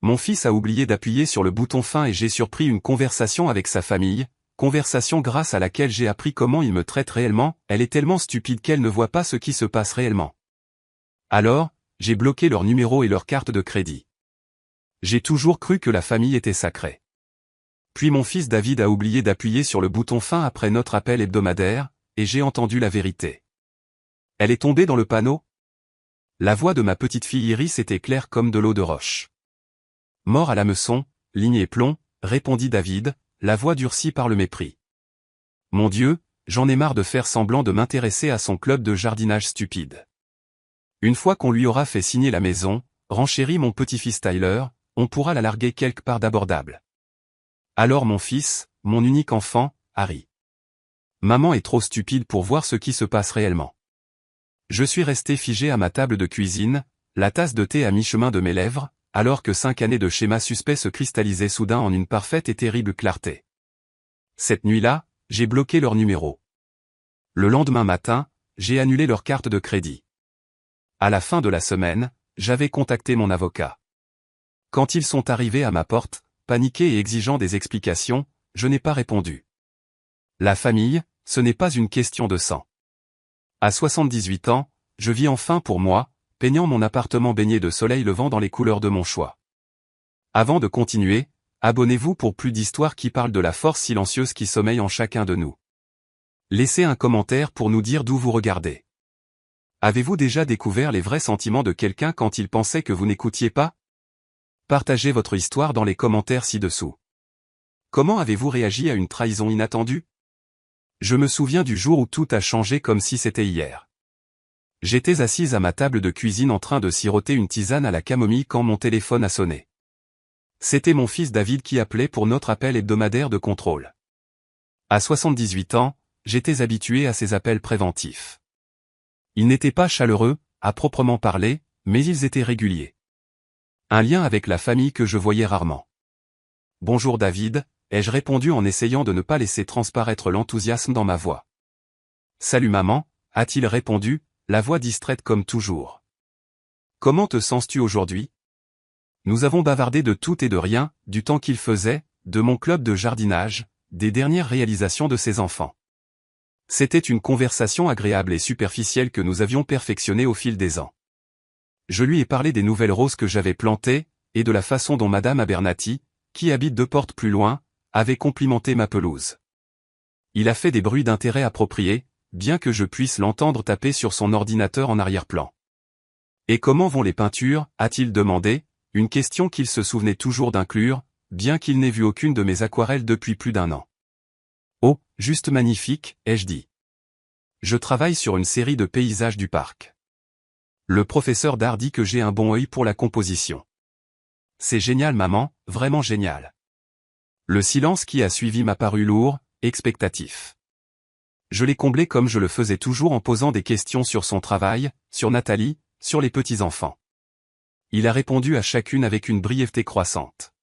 Mon fils a oublié d'appuyer sur le bouton fin et j'ai surpris une conversation avec sa famille, conversation grâce à laquelle j'ai appris comment il me traite réellement. Elle est tellement stupide qu'elle ne voit pas ce qui se passe réellement. Alors, j'ai bloqué leur numéro et leur carte de crédit. J'ai toujours cru que la famille était sacrée. Puis mon fils David a oublié d'appuyer sur le bouton fin après notre appel hebdomadaire, et j'ai entendu la vérité. Elle est tombée dans le panneau? La voix de ma petite fille Iris était claire comme de l'eau de roche. Mort à l'hameçon, ligne et plomb, répondit David, la voix durcie par le mépris. Mon Dieu, j'en ai marre de faire semblant de m'intéresser à son club de jardinage stupide. Une fois qu'on lui aura fait signer la maison, renchérit mon petit-fils Tyler, on pourra la larguer quelque part d'abordable. Alors mon fils, mon unique enfant, Harry. Maman est trop stupide pour voir ce qui se passe réellement. Je suis resté figé à ma table de cuisine, la tasse de thé à mi-chemin de mes lèvres, alors que 5 années de schéma suspect se cristallisaient soudain en une parfaite et terrible clarté. Cette nuit-là, j'ai bloqué leur numéro. Le lendemain matin, j'ai annulé leur carte de crédit. À la fin de la semaine, j'avais contacté mon avocat. Quand ils sont arrivés à ma porte, paniqués et exigeant des explications, je n'ai pas répondu. La famille, ce n'est pas une question de sang. À 78 ans, je vis enfin pour moi, peignant mon appartement baigné de soleil levant dans les couleurs de mon choix. Avant de continuer, abonnez-vous pour plus d'histoires qui parlent de la force silencieuse qui sommeille en chacun de nous. Laissez un commentaire pour nous dire d'où vous regardez. Avez-vous déjà découvert les vrais sentiments de quelqu'un quand il pensait que vous n'écoutiez pas? Partagez votre histoire dans les commentaires ci-dessous. Comment avez-vous réagi à une trahison inattendue? Je me souviens du jour où tout a changé comme si c'était hier. J'étais assise à ma table de cuisine en train de siroter une tisane à la camomille quand mon téléphone a sonné. C'était mon fils David qui appelait pour notre appel hebdomadaire de contrôle. À 78 ans, j'étais habitué à ces appels préventifs. Ils n'étaient pas chaleureux, à proprement parler, mais ils étaient réguliers. Un lien avec la famille que je voyais rarement. « Bonjour David », ai-je répondu en essayant de ne pas laisser transparaître l'enthousiasme dans ma voix. « Salut maman », a-t-il répondu, la voix distraite comme toujours. « Comment te sens-tu aujourd'hui ?» Nous avons bavardé de tout et de rien, du temps qu'il faisait, de mon club de jardinage, des dernières réalisations de ses enfants. C'était une conversation agréable et superficielle que nous avions perfectionnée au fil des ans. Je lui ai parlé des nouvelles roses que j'avais plantées, et de la façon dont Madame Abernathy, qui habite 2 portes plus loin, avait complimenté ma pelouse. Il a fait des bruits d'intérêt appropriés, bien que je puisse l'entendre taper sur son ordinateur en arrière-plan. « Et comment vont les peintures » a-t-il demandé, une question qu'il se souvenait toujours d'inclure, bien qu'il n'ait vu aucune de mes aquarelles depuis plus d'1 an. « Oh, juste magnifique » ai-je dit. Je travaille sur une série de paysages du parc. Le professeur d'art dit que j'ai un bon œil pour la composition. C'est génial maman, vraiment génial. Le silence qui a suivi m'a paru lourd, expectatif. Je l'ai comblé comme je le faisais toujours en posant des questions sur son travail, sur Nathalie, sur les petits-enfants. Il a répondu à chacune avec une brièveté croissante.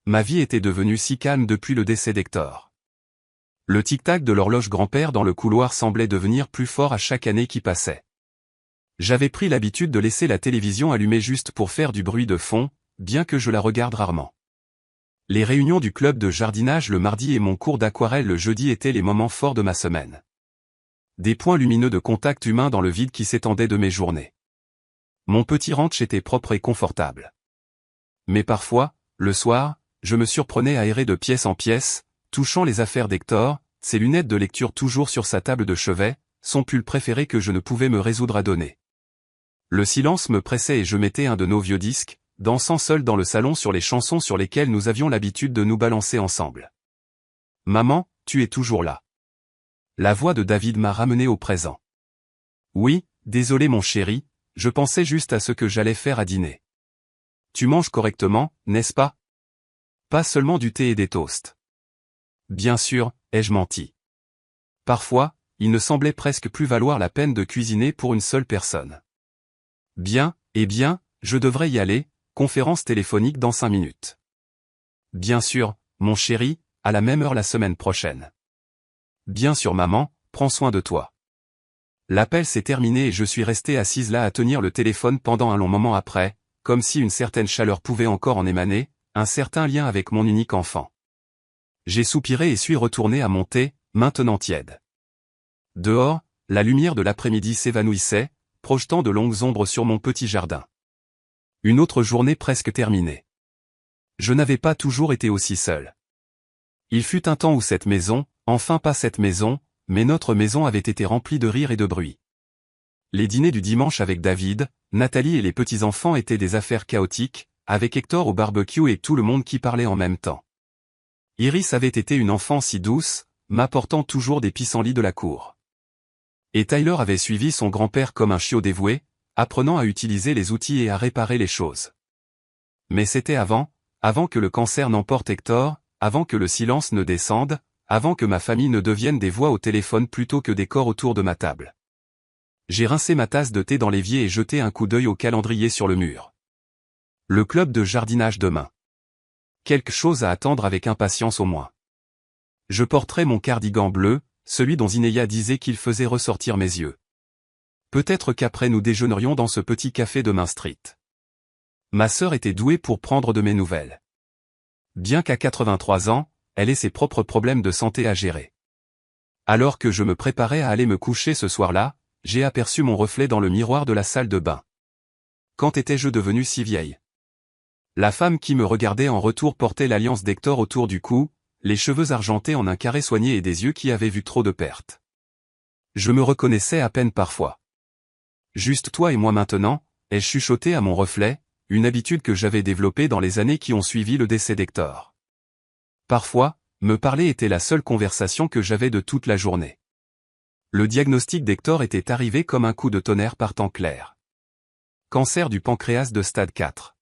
Ma vie était devenue si calme depuis le décès d'Hector. Le tic-tac de l'horloge grand-père dans le couloir semblait devenir plus fort à chaque année qui passait. J'avais pris l'habitude de laisser la télévision allumée juste pour faire du bruit de fond, bien que je la regarde rarement. Les réunions du club de jardinage le mardi et mon cours d'aquarelle le jeudi étaient les moments forts de ma semaine. Des points lumineux de contact humain dans le vide qui s'étendait de mes journées. Mon petit ranch était propre et confortable. Mais parfois, le soir, je me surprenais à errer de pièce en pièce, touchant les affaires d'Hector, ses lunettes de lecture toujours sur sa table de chevet, son pull préféré que je ne pouvais me résoudre à donner. Le silence me pressait et je mettais un de nos vieux disques, dansant seul dans le salon sur les chansons sur lesquelles nous avions l'habitude de nous balancer ensemble. « Maman, tu es toujours là. » La voix de David m'a ramené au présent. « Oui, désolé mon chéri, je pensais juste à ce que j'allais faire à dîner. »« Tu manges correctement, n'est-ce pas ? Pas seulement du thé et des toasts. »« Bien sûr, ai-je menti. Parfois, il ne semblait presque plus valoir la peine de cuisiner pour une seule personne. »« Bien, eh bien, je devrais y aller, conférence téléphonique dans 5 minutes. »« Bien sûr, mon chéri, à la même heure la semaine prochaine. »« Bien sûr maman, prends soin de toi. » L'appel s'est terminé et je suis resté assise là à tenir le téléphone pendant un long moment après, comme si une certaine chaleur pouvait encore en émaner, un certain lien avec mon unique enfant. J'ai soupiré et suis retourné à mon thé, maintenant tiède. Dehors, la lumière de l'après-midi s'évanouissait, projetant de longues ombres sur mon petit jardin. Une autre journée presque terminée. Je n'avais pas toujours été aussi seul. Il fut un temps où cette maison, enfin pas cette maison, mais notre maison avait été remplie de rires et de bruit. Les dîners du dimanche avec David, Nathalie et les petits-enfants étaient des affaires chaotiques, avec Hector au barbecue et tout le monde qui parlait en même temps. Iris avait été une enfant si douce, m'apportant toujours des pissenlits de la cour. Et Tyler avait suivi son grand-père comme un chiot dévoué, apprenant à utiliser les outils et à réparer les choses. Mais c'était avant que le cancer n'emporte Hector, avant que le silence ne descende, avant que ma famille ne devienne des voix au téléphone plutôt que des corps autour de ma table. J'ai rincé ma tasse de thé dans l'évier et jeté un coup d'œil au calendrier sur le mur. Le club de jardinage demain. Quelque chose à attendre avec impatience au moins. Je porterai mon cardigan bleu, celui dont Zineya disait qu'il faisait ressortir mes yeux. Peut-être qu'après nous déjeunerions dans ce petit café de Main Street. Ma sœur était douée pour prendre de mes nouvelles. Bien qu'à 83 ans, elle ait ses propres problèmes de santé à gérer. Alors que je me préparais à aller me coucher ce soir-là, j'ai aperçu mon reflet dans le miroir de la salle de bain. Quand étais-je devenue si vieille? La femme qui me regardait en retour portait l'alliance d'Hector autour du cou, les cheveux argentés en un carré soigné et des yeux qui avaient vu trop de pertes. Je me reconnaissais à peine parfois. Juste toi et moi maintenant, ai-je chuchoté à mon reflet, une habitude que j'avais développée dans les années qui ont suivi le décès d'Hector. Parfois, me parler était la seule conversation que j'avais de toute la journée. Le diagnostic d'Hector était arrivé comme un coup de tonnerre par temps clair. Cancer du pancréas de stade 4.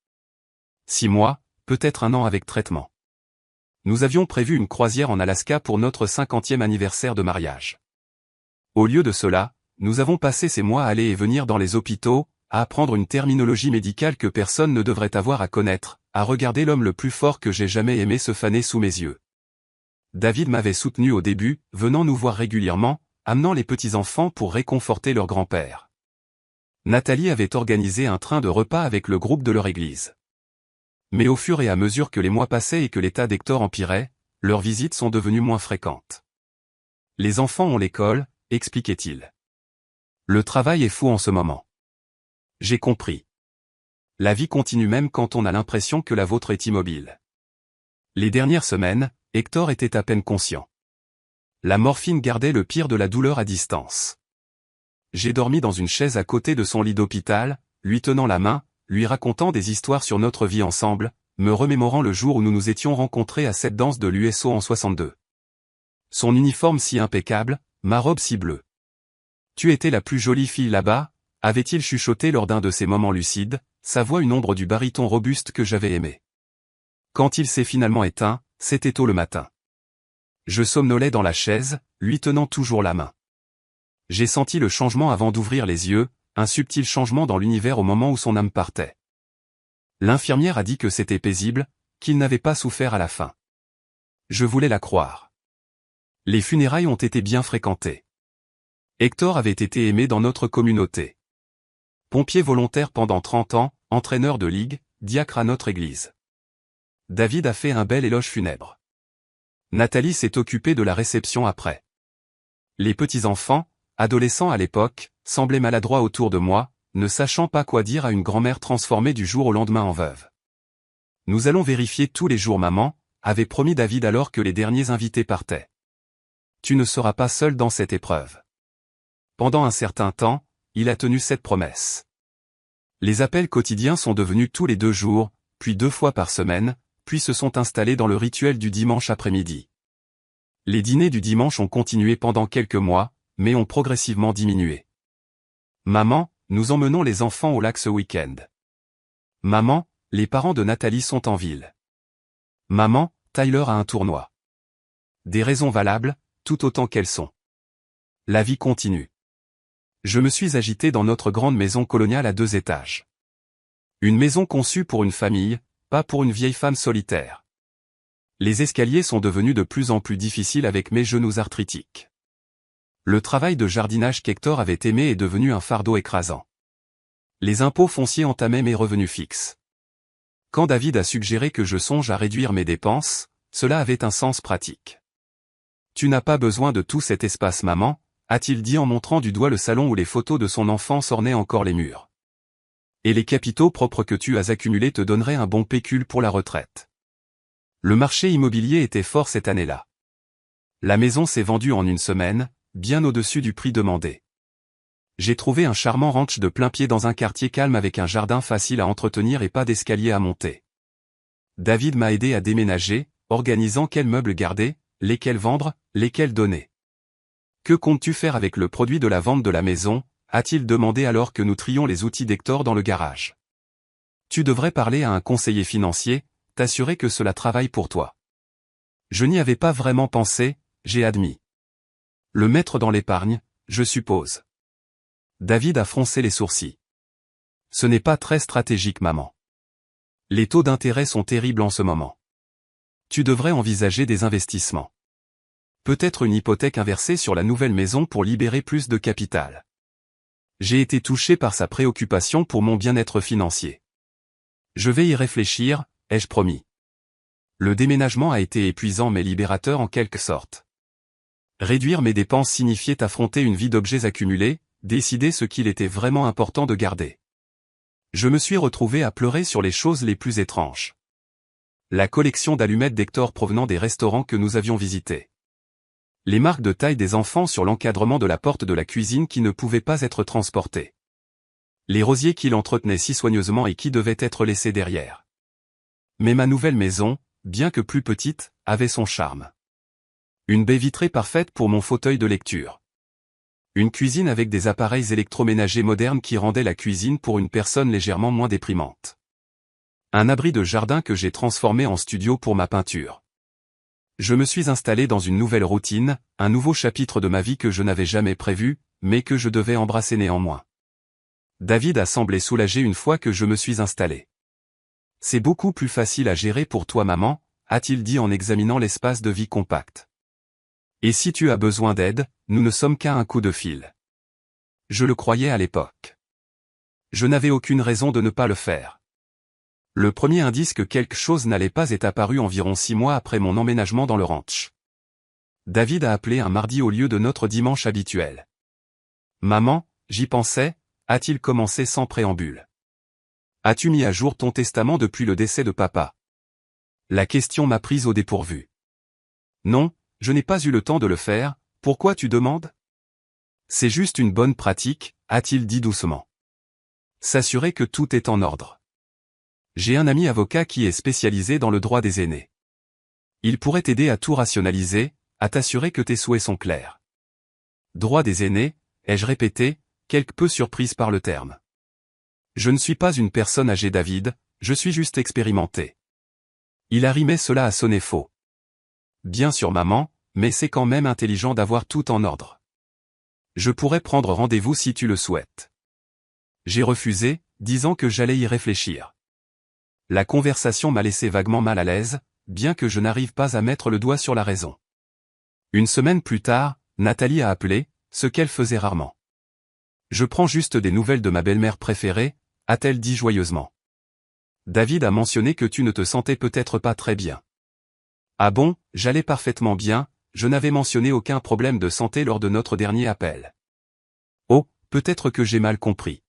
6 mois, peut-être un an avec traitement. Nous avions prévu une croisière en Alaska pour notre 50e anniversaire de mariage. Au lieu de cela, nous avons passé ces mois à aller et venir dans les hôpitaux, à apprendre une terminologie médicale que personne ne devrait avoir à connaître, à regarder l'homme le plus fort que j'ai jamais aimé se faner sous mes yeux. David m'avait soutenu au début, venant nous voir régulièrement, amenant les petits-enfants pour réconforter leur grand-père. Nathalie avait organisé un train de repas avec le groupe de leur église. Mais au fur et à mesure que les mois passaient et que l'état d'Hector empirait, leurs visites sont devenues moins fréquentes. Les enfants ont l'école, expliquait-il. Le travail est fou en ce moment. J'ai compris. La vie continue même quand on a l'impression que la vôtre est immobile. Les dernières semaines, Hector était à peine conscient. La morphine gardait le pire de la douleur à distance. J'ai dormi dans une chaise à côté de son lit d'hôpital, lui tenant la main, lui racontant des histoires sur notre vie ensemble, me remémorant le jour où nous nous étions rencontrés à cette danse de l'USO en 62. Son uniforme si impeccable, ma robe si bleue. Tu étais la plus jolie fille là-bas, avait-il chuchoté lors d'un de ces moments lucides, sa voix une ombre du baryton robuste que j'avais aimé. Quand il s'est finalement éteint, c'était tôt le matin. Je somnolais dans la chaise, lui tenant toujours la main. J'ai senti le changement avant d'ouvrir les yeux, un subtil changement dans l'univers au moment où son âme partait. L'infirmière a dit que c'était paisible, qu'il n'avait pas souffert à la fin. Je voulais la croire. Les funérailles ont été bien fréquentées. Hector avait été aimé dans notre communauté. Pompier volontaire pendant 30 ans, entraîneur de ligue, diacre à notre église. David a fait un bel éloge funèbre. Nathalie s'est occupée de la réception après. Les petits-enfants, adolescents à l'époque, semblaient maladroits autour de moi, ne sachant pas quoi dire à une grand-mère transformée du jour au lendemain en veuve. Nous allons vérifier tous les jours maman, avait promis David alors que les derniers invités partaient. Tu ne seras pas seul dans cette épreuve. Pendant un certain temps, il a tenu cette promesse. Les appels quotidiens sont devenus tous les 2 jours, puis 2 fois par semaine, puis se sont installés dans le rituel du dimanche après-midi. Les dîners du dimanche ont continué pendant quelques mois, mais ont progressivement diminué. Maman, nous emmenons les enfants au lac ce week-end. Maman, les parents de Nathalie sont en ville. Maman, Tyler a un tournoi. Des raisons valables, tout autant qu'elles sont. La vie continue. Je me suis agité dans notre grande maison coloniale à 2 étages. Une maison conçue pour une famille, pas pour une vieille femme solitaire. Les escaliers sont devenus de plus en plus difficiles avec mes genoux arthritiques. Le travail de jardinage qu'Hector avait aimé est devenu un fardeau écrasant. Les impôts fonciers entamaient mes revenus fixes. Quand David a suggéré que je songe à réduire mes dépenses, cela avait un sens pratique. Tu n'as pas besoin de tout cet espace, maman, a-t-il dit en montrant du doigt le salon où les photos de son enfance ornaient encore les murs. Et les capitaux propres que tu as accumulés te donneraient un bon pécule pour la retraite. Le marché immobilier était fort cette année-là. La maison s'est vendue en une semaine, bien au-dessus du prix demandé. J'ai trouvé un charmant ranch de plein pied dans un quartier calme avec un jardin facile à entretenir et pas d'escalier à monter. David m'a aidé à déménager, organisant quels meubles garder, lesquels vendre, lesquels donner. Que comptes-tu faire avec le produit de la vente de la maison, a-t-il demandé alors que nous trions les outils d'Hector dans le garage. Tu devrais parler à un conseiller financier, t'assurer que cela travaille pour toi. Je n'y avais pas vraiment pensé, j'ai admis. Le mettre dans l'épargne, je suppose. David a froncé les sourcils. Ce n'est pas très stratégique, maman. Les taux d'intérêt sont terribles en ce moment. Tu devrais envisager des investissements. Peut-être une hypothèque inversée sur la nouvelle maison pour libérer plus de capital. J'ai été touché par sa préoccupation pour mon bien-être financier. Je vais y réfléchir, ai-je promis. Le déménagement a été épuisant mais libérateur en quelque sorte. Réduire mes dépenses signifiait affronter une vie d'objets accumulés, décider ce qu'il était vraiment important de garder. Je me suis retrouvé à pleurer sur les choses les plus étranges. La collection d'allumettes d'Hector provenant des restaurants que nous avions visités. Les marques de taille des enfants sur l'encadrement de la porte de la cuisine qui ne pouvaient pas être transportées. Les rosiers qu'il entretenait si soigneusement et qui devaient être laissés derrière. Mais ma nouvelle maison, bien que plus petite, avait son charme. Une baie vitrée parfaite pour mon fauteuil de lecture. Une cuisine avec des appareils électroménagers modernes qui rendaient la cuisine pour une personne légèrement moins déprimante. Un abri de jardin que j'ai transformé en studio pour ma peinture. Je me suis installé dans une nouvelle routine, un nouveau chapitre de ma vie que je n'avais jamais prévu, mais que je devais embrasser néanmoins. David a semblé soulagé une fois que je me suis installé. C'est beaucoup plus facile à gérer pour toi, maman, a-t-il dit en examinant l'espace de vie compact. Et si tu as besoin d'aide, nous ne sommes qu'à un coup de fil. Je le croyais à l'époque. Je n'avais aucune raison de ne pas le faire. Le premier indice que quelque chose n'allait pas est apparu environ 6 mois après mon emménagement dans le ranch. David a appelé un mardi au lieu de notre dimanche habituel. Maman, j'y pensais, a-t-il commencé sans préambule. As-tu mis à jour ton testament depuis le décès de papa? La question m'a prise au dépourvu. Non, je n'ai pas eu le temps de le faire, pourquoi tu demandes? C'est juste une bonne pratique, a-t-il dit doucement. S'assurer que tout est en ordre. J'ai un ami avocat qui est spécialisé dans le droit des aînés. Il pourrait t'aider à tout rationaliser, à t'assurer que tes souhaits sont clairs. Droit des aînés, ai-je répété, quelque peu surprise par le terme. Je ne suis pas une personne âgée, David, je suis juste expérimenté. Il arrimait cela à sonner faux. Bien sûr, maman, mais c'est quand même intelligent d'avoir tout en ordre. Je pourrais prendre rendez-vous si tu le souhaites. J'ai refusé, disant que j'allais y réfléchir. La conversation m'a laissé vaguement mal à l'aise, bien que je n'arrive pas à mettre le doigt sur la raison. Une semaine plus tard, Nathalie a appelé, ce qu'elle faisait rarement. Je prends juste des nouvelles de ma belle-mère préférée, a-t-elle dit joyeusement. David a mentionné que tu ne te sentais peut-être pas très bien. Ah bon, j'allais parfaitement bien, je n'avais mentionné aucun problème de santé lors de notre dernier appel. Oh, peut-être que j'ai mal compris.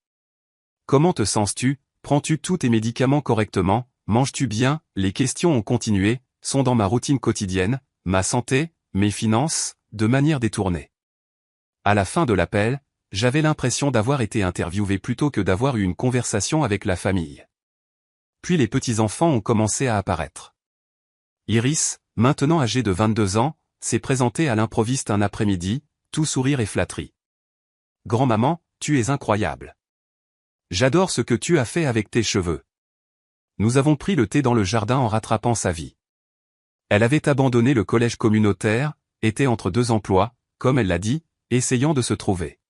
Comment te sens-tu, prends-tu tous tes médicaments correctement, manges-tu bien? Les questions ont continué, sont dans ma routine quotidienne, ma santé, mes finances, de manière détournée. À la fin de l'appel, j'avais l'impression d'avoir été interviewé plutôt que d'avoir eu une conversation avec la famille. Puis les petits-enfants ont commencé à apparaître. Iris, maintenant âgée de 22 ans, s'est présentée à l'improviste un après-midi, tout sourire et flatterie. Grand-maman, tu es incroyable. J'adore ce que tu as fait avec tes cheveux. Nous avons pris le thé dans le jardin en rattrapant sa vie. Elle avait abandonné le collège communautaire, était entre 2 emplois, comme elle l'a dit, essayant de se trouver.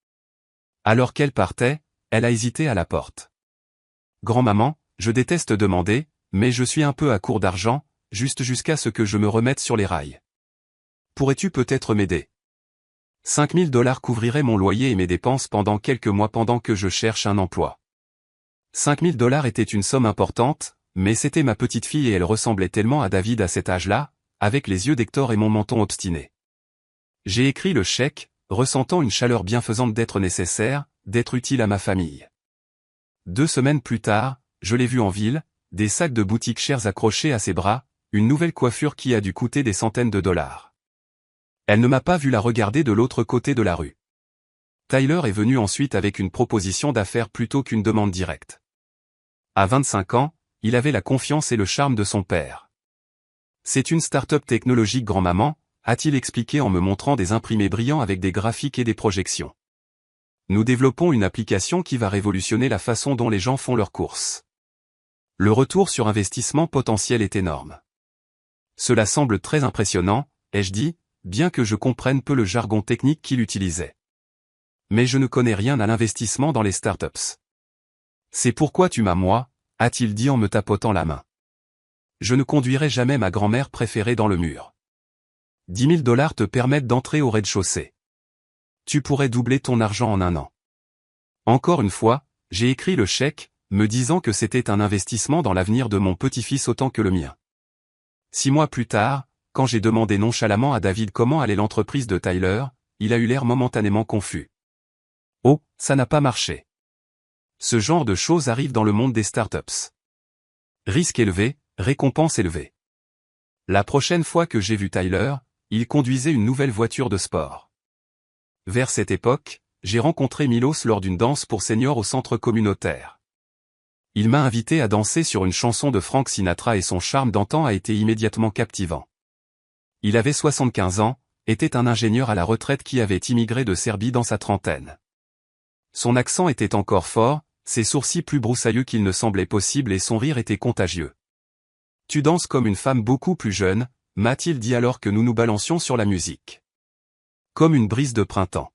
Alors qu'elle partait, elle a hésité à la porte. Grand-maman, je déteste demander, mais je suis un peu à court d'argent, juste jusqu'à ce que je me remette sur les rails. Pourrais-tu peut-être m'aider? 5 000 $ couvriraient mon loyer et mes dépenses pendant quelques mois pendant que je cherche un emploi. $5000 était une somme importante, mais c'était ma petite fille et elle ressemblait tellement à David à cet âge-là, avec les yeux d'Hector et mon menton obstiné. J'ai écrit le chèque, ressentant une chaleur bienfaisante d'être nécessaire, d'être utile à ma famille. 2 semaines plus tard, je l'ai vue en ville, des sacs de boutique chers accrochés à ses bras, une nouvelle coiffure qui a dû coûter des centaines de dollars. Elle ne m'a pas vu la regarder de l'autre côté de la rue. Tyler est venu ensuite avec une proposition d'affaires plutôt qu'une demande directe. À 25 ans, il avait la confiance et le charme de son père. C'est une start-up technologique grand-maman, a-t-il expliqué en me montrant des imprimés brillants avec des graphiques et des projections. Nous développons une application qui va révolutionner la façon dont les gens font leurs courses. Le retour sur investissement potentiel est énorme. Cela semble très impressionnant, ai-je dit, bien que je comprenne peu le jargon technique qu'il utilisait. Mais je ne connais rien à l'investissement dans les startups. C'est pourquoi tu m'as moi, a-t-il dit en me tapotant la main. Je ne conduirai jamais ma grand-mère préférée dans le mur. $10 000 te permettent d'entrer au rez-de-chaussée. Tu pourrais doubler ton argent en un an. Encore une fois, j'ai écrit le chèque, me disant que c'était un investissement dans l'avenir de mon petit-fils autant que le mien. 6 mois plus tard, quand j'ai demandé nonchalamment à David comment allait l'entreprise de Tyler, il a eu l'air momentanément confus. Oh, ça n'a pas marché. Ce genre de choses arrive dans le monde des startups. Risque élevé, récompense élevée. La prochaine fois que j'ai vu Tyler, il conduisait une nouvelle voiture de sport. Vers cette époque, j'ai rencontré Milos lors d'une danse pour seniors au centre communautaire. Il m'a invité à danser sur une chanson de Frank Sinatra et son charme d'antan a été immédiatement captivant. Il avait 75 ans, était un ingénieur à la retraite qui avait immigré de Serbie dans sa trentaine. Son accent était encore fort, ses sourcils plus broussailleux qu'il ne semblait possible et son rire était contagieux. « Tu danses comme une femme beaucoup plus jeune », m'a-t-il dit alors que nous nous balancions sur la musique. Comme une brise de printemps.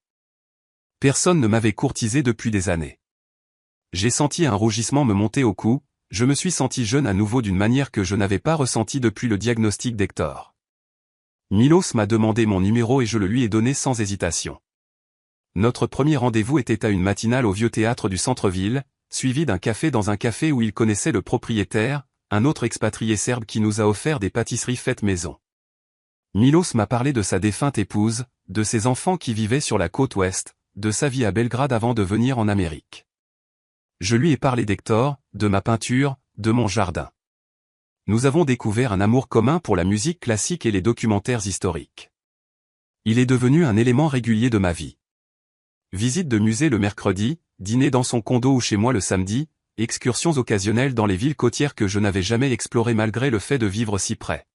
Personne ne m'avait courtisé depuis des années. J'ai senti un rougissement me monter au cou, je me suis senti jeune à nouveau d'une manière que je n'avais pas ressentie depuis le diagnostic d'Hector. Milos m'a demandé mon numéro et je le lui ai donné sans hésitation. Notre premier rendez-vous était à une matinale au vieux théâtre du centre-ville, suivi d'un café dans un café où il connaissait le propriétaire, un autre expatrié serbe qui nous a offert des pâtisseries faites maison. Milos m'a parlé de sa défunte épouse, de ses enfants qui vivaient sur la côte ouest, de sa vie à Belgrade avant de venir en Amérique. Je lui ai parlé d'Hector, de ma peinture, de mon jardin. Nous avons découvert un amour commun pour la musique classique et les documentaires historiques. Il est devenu un élément régulier de ma vie. Visite de musée le mercredi, dîner dans son condo ou chez moi le samedi, excursions occasionnelles dans les villes côtières que je n'avais jamais explorées malgré le fait de vivre si près.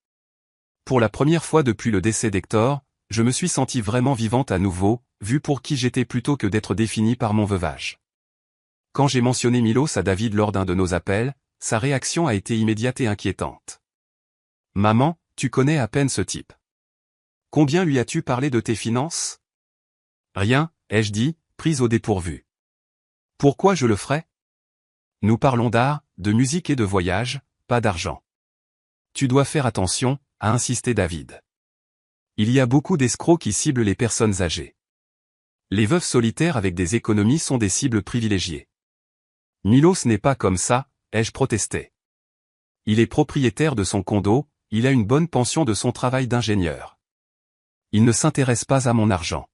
Pour la première fois depuis le décès d'Hector, je me suis senti vraiment vivante à nouveau, vue pour qui j'étais plutôt que d'être définie par mon veuvage. Quand j'ai mentionné Milos à David lors d'un de nos appels, sa réaction a été immédiate et inquiétante. « Maman, tu connais à peine ce type. Combien lui as-tu parlé de tes finances ? » « Rien, ai-je dit, prise au dépourvu. »« Pourquoi je le ferais ? Nous parlons d'art, de musique et de voyage, pas d'argent. »« Tu dois faire attention, » a insisté David. Il y a beaucoup d'escrocs qui ciblent les personnes âgées. Les veuves solitaires avec des économies sont des cibles privilégiées. Milos n'est pas comme ça, ai-je protesté. Il est propriétaire de son condo, il a une bonne pension de son travail d'ingénieur. Il ne s'intéresse pas à mon argent.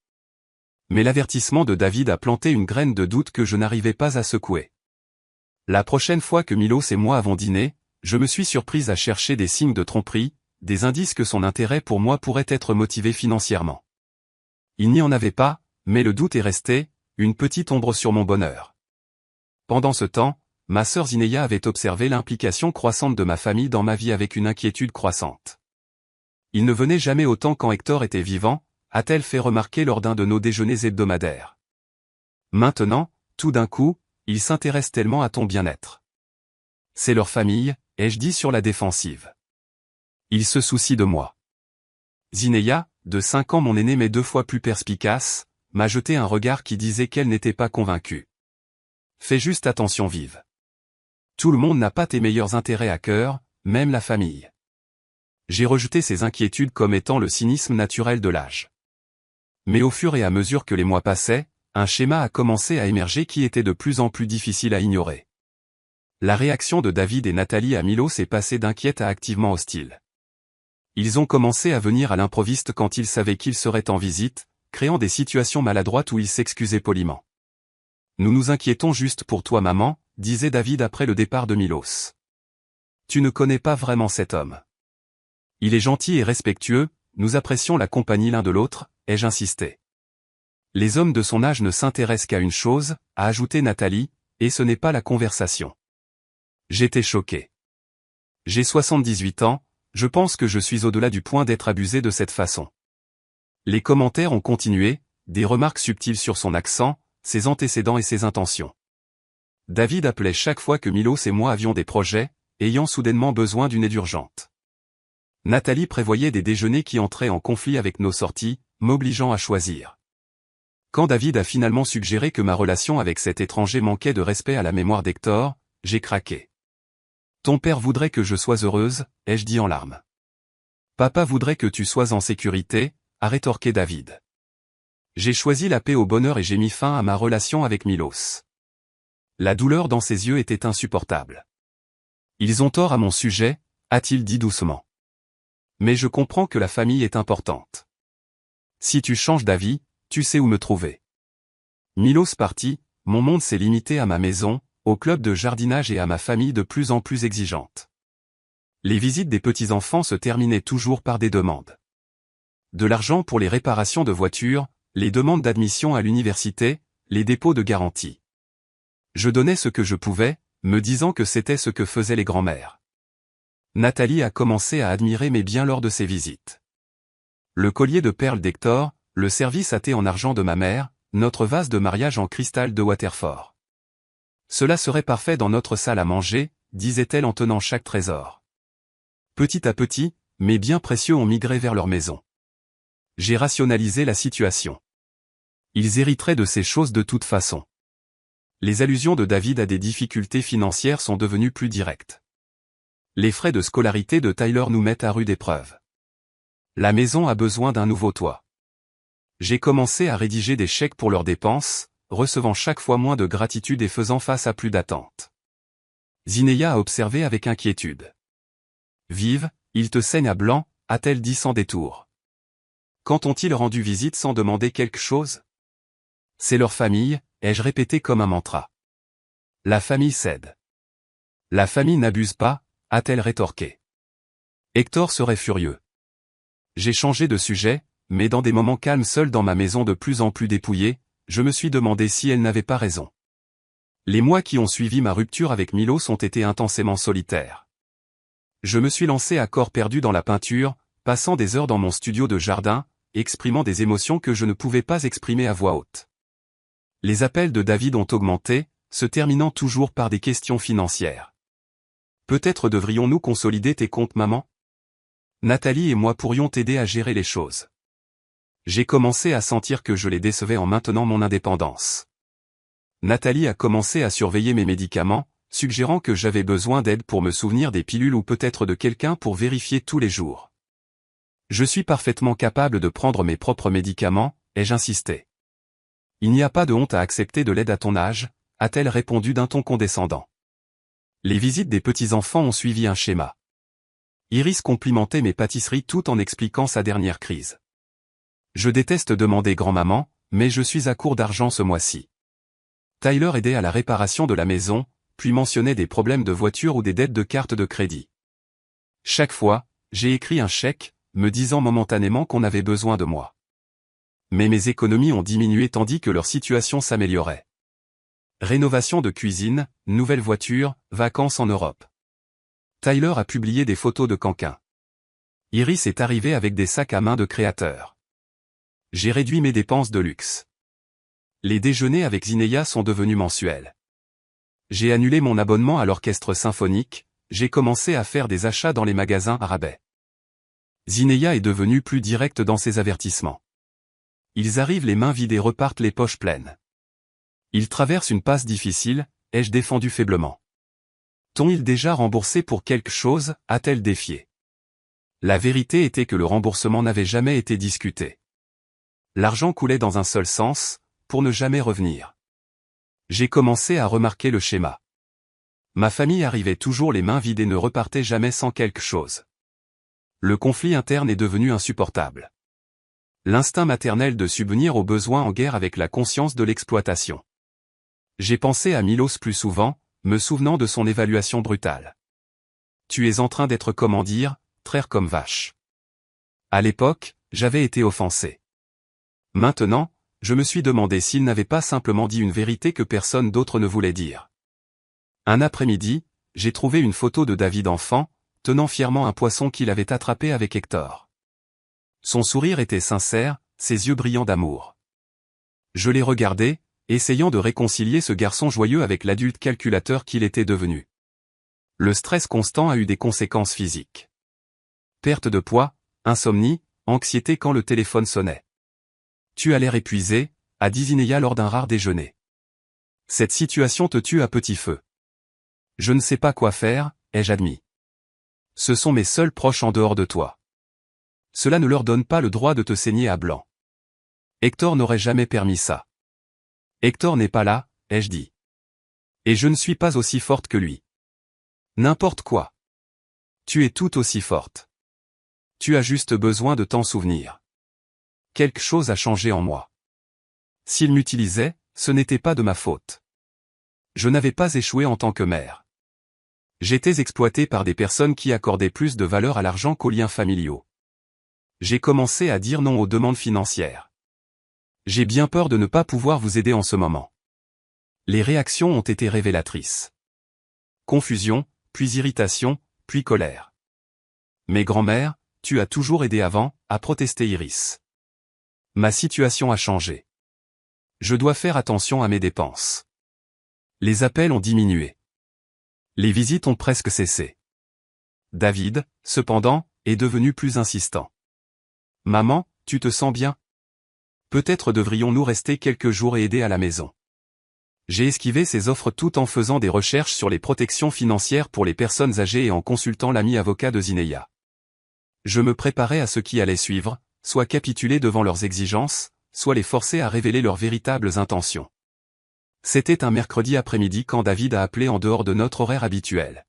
Mais l'avertissement de David a planté une graine de doute que je n'arrivais pas à secouer. La prochaine fois que Milos et moi avons dîné, je me suis surprise à chercher des signes de tromperie, des indices que son intérêt pour moi pourrait être motivé financièrement. Il n'y en avait pas, mais le doute est resté, une petite ombre sur mon bonheur. Pendant ce temps, ma sœur Zineya avait observé l'implication croissante de ma famille dans ma vie avec une inquiétude croissante. Il ne venait jamais autant quand Hector était vivant, a-t-elle fait remarquer lors d'un de nos déjeuners hebdomadaires. Maintenant, tout d'un coup, ils s'intéressent tellement à ton bien-être. C'est leur famille, ai-je dit sur la défensive. Ils se soucient de moi. Zineya, de 5 ans mon aînée mais 2 fois plus perspicace, m'a jeté un regard qui disait qu'elle n'était pas convaincue. Fais juste attention vive. Tout le monde n'a pas tes meilleurs intérêts à cœur, même la famille. J'ai rejeté ces inquiétudes comme étant le cynisme naturel de l'âge. Mais au fur et à mesure que les mois passaient, un schéma a commencé à émerger qui était de plus en plus difficile à ignorer. La réaction de David et Nathalie à Milos est passée d'inquiète à activement hostile. Ils ont commencé à venir à l'improviste quand ils savaient qu'il serait en visite, créant des situations maladroites où ils s'excusaient poliment. Nous nous inquiétons juste pour toi maman, disait David après le départ de Milos. Tu ne connais pas vraiment cet homme. Il est gentil et respectueux, nous apprécions la compagnie l'un de l'autre, ai-je insisté. Les hommes de son âge ne s'intéressent qu'à une chose, a ajouté Nathalie, et ce n'est pas la conversation. J'étais choqué. J'ai 78 ans, je pense que je suis au-delà du point d'être abusé de cette façon. Les commentaires ont continué, des remarques subtiles sur son accent, ses antécédents et ses intentions. David appelait chaque fois que Milos et moi avions des projets, ayant soudainement besoin d'une aide urgente. Nathalie prévoyait des déjeuners qui entraient en conflit avec nos sorties, m'obligeant à choisir. Quand David a finalement suggéré que ma relation avec cet étranger manquait de respect à la mémoire d'Hector, j'ai craqué. Ton père voudrait que je sois heureuse, ai-je dit en larmes. Papa voudrait que tu sois en sécurité, a rétorqué David. J'ai choisi la paix au bonheur et j'ai mis fin à ma relation avec Milos. La douleur dans ses yeux était insupportable. Ils ont tort à mon sujet, a-t-il dit doucement. Mais je comprends que la famille est importante. Si tu changes d'avis, tu sais où me trouver. Milos parti, mon monde s'est limité à ma maison, au club de jardinage et à ma famille de plus en plus exigeante. Les visites des petits-enfants se terminaient toujours par des demandes. De l'argent pour les réparations de voitures, les demandes d'admission à l'université, les dépôts de garantie. Je donnais ce que je pouvais, me disant que c'était ce que faisaient les grands-mères. Nathalie a commencé à admirer mes biens lors de ses visites. Le collier de perles d'Hector, le service à thé en argent de ma mère, notre vase de mariage en cristal de Waterford. Cela serait parfait dans notre salle à manger, disait-elle en tenant chaque trésor. Petit à petit, mes biens précieux ont migré vers leur maison. J'ai rationalisé la situation. Ils hériteraient de ces choses de toute façon. Les allusions de David à des difficultés financières sont devenues plus directes. Les frais de scolarité de Tyler nous mettent à rude épreuve. La maison a besoin d'un nouveau toit. J'ai commencé à rédiger des chèques pour leurs dépenses, recevant chaque fois moins de gratitude et faisant face à plus d'attentes. Zinea a observé avec inquiétude. Vive, il te saigne à blanc, a-t-elle dit sans détour. Quand ont-ils rendu visite sans demander quelque chose? C'est leur famille, ai-je répété comme un mantra. La famille cède. La famille n'abuse pas, a-t-elle rétorqué. Hector serait furieux. J'ai changé de sujet, mais dans des moments calmes seul dans ma maison de plus en plus dépouillée, je me suis demandé si elle n'avait pas raison. Les mois qui ont suivi ma rupture avec Milos ont été intensément solitaires. Je me suis lancé à corps perdu dans la peinture, passant des heures dans mon studio de jardin, exprimant des émotions que je ne pouvais pas exprimer à voix haute. Les appels de David ont augmenté, se terminant toujours par des questions financières. Peut-être devrions-nous consolider tes comptes maman? Nathalie et moi pourrions t'aider à gérer les choses. J'ai commencé à sentir que je les décevais en maintenant mon indépendance. Nathalie a commencé à surveiller mes médicaments, suggérant que j'avais besoin d'aide pour me souvenir des pilules ou peut-être de quelqu'un pour vérifier tous les jours. Je suis parfaitement capable de prendre mes propres médicaments, ai-je insisté. Il n'y a pas de honte à accepter de l'aide à ton âge, a-t-elle répondu d'un ton condescendant. Les visites des petits-enfants ont suivi un schéma. Iris complimentait mes pâtisseries tout en expliquant sa dernière crise. Je déteste demander grand-maman, mais je suis à court d'argent ce mois-ci. Tyler aidait à la réparation de la maison, puis mentionnait des problèmes de voiture ou des dettes de carte de crédit. Chaque fois, j'ai écrit un chèque, me disant momentanément qu'on avait besoin de moi. Mais mes économies ont diminué tandis que leur situation s'améliorait. Rénovation de cuisine, nouvelle voiture, vacances en Europe. Tyler a publié des photos de cancans. Iris est arrivée avec des sacs à main de créateurs. J'ai réduit mes dépenses de luxe. Les déjeuners avec Zinea sont devenus mensuels. J'ai annulé mon abonnement à l'orchestre symphonique, j'ai commencé à faire des achats dans les magasins à rabais. Zinea est devenue plus directe dans ses avertissements. Ils arrivent les mains vides et repartent les poches pleines. Ils traversent une passe difficile, ai-je défendu faiblement. T'ont-ils déjà remboursé pour quelque chose, a-t-elle défié. La vérité était que le remboursement n'avait jamais été discuté. L'argent coulait dans un seul sens, pour ne jamais revenir. J'ai commencé à remarquer le schéma. Ma famille arrivait toujours les mains vides et ne repartait jamais sans quelque chose. Le conflit interne est devenu insupportable. L'instinct maternel de subvenir aux besoins en guerre avec la conscience de l'exploitation. J'ai pensé à Milos plus souvent, me souvenant de son évaluation brutale. Tu es en train d'être comment dire, traire comme vache. À l'époque, j'avais été offensé. Maintenant, je me suis demandé s'il n'avait pas simplement dit une vérité que personne d'autre ne voulait dire. Un après-midi, j'ai trouvé une photo de David enfant, tenant fièrement un poisson qu'il avait attrapé avec Hector. Son sourire était sincère, ses yeux brillants d'amour. Je l'ai regardé, essayant de réconcilier ce garçon joyeux avec l'adulte calculateur qu'il était devenu. Le stress constant a eu des conséquences physiques. Perte de poids, insomnie, anxiété quand le téléphone sonnait. Tu as l'air épuisé, a dit Zinea lors d'un rare déjeuner. Cette situation te tue à petit feu. Je ne sais pas quoi faire, ai-je admis. Ce sont mes seuls proches en dehors de toi. Cela ne leur donne pas le droit de te saigner à blanc. Hector n'aurait jamais permis ça. Hector n'est pas là, ai-je dit. Et je ne suis pas aussi forte que lui. N'importe quoi. Tu es tout aussi forte. Tu as juste besoin de t'en souvenir. Quelque chose a changé en moi. S'il m'utilisait, ce n'était pas de ma faute. Je n'avais pas échoué en tant que mère. J'étais exploité par des personnes qui accordaient plus de valeur à l'argent qu'aux liens familiaux. J'ai commencé à dire non aux demandes financières. J'ai bien peur de ne pas pouvoir vous aider en ce moment. Les réactions ont été révélatrices. Confusion, puis irritation, puis colère. Mais grand-mère, tu as toujours aidé avant, a protesté Iris. Ma situation a changé. Je dois faire attention à mes dépenses. Les appels ont diminué. Les visites ont presque cessé. David, cependant, est devenu plus insistant. Maman, tu te sens bien? Peut-être devrions-nous rester quelques jours et aider à la maison. J'ai esquivé ces offres tout en faisant des recherches sur les protections financières pour les personnes âgées et en consultant l'ami avocat de Zinea. Je me préparais à ce qui allait suivre, soit capituler devant leurs exigences, soit les forcer à révéler leurs véritables intentions. C'était un mercredi après-midi quand David a appelé en dehors de notre horaire habituel.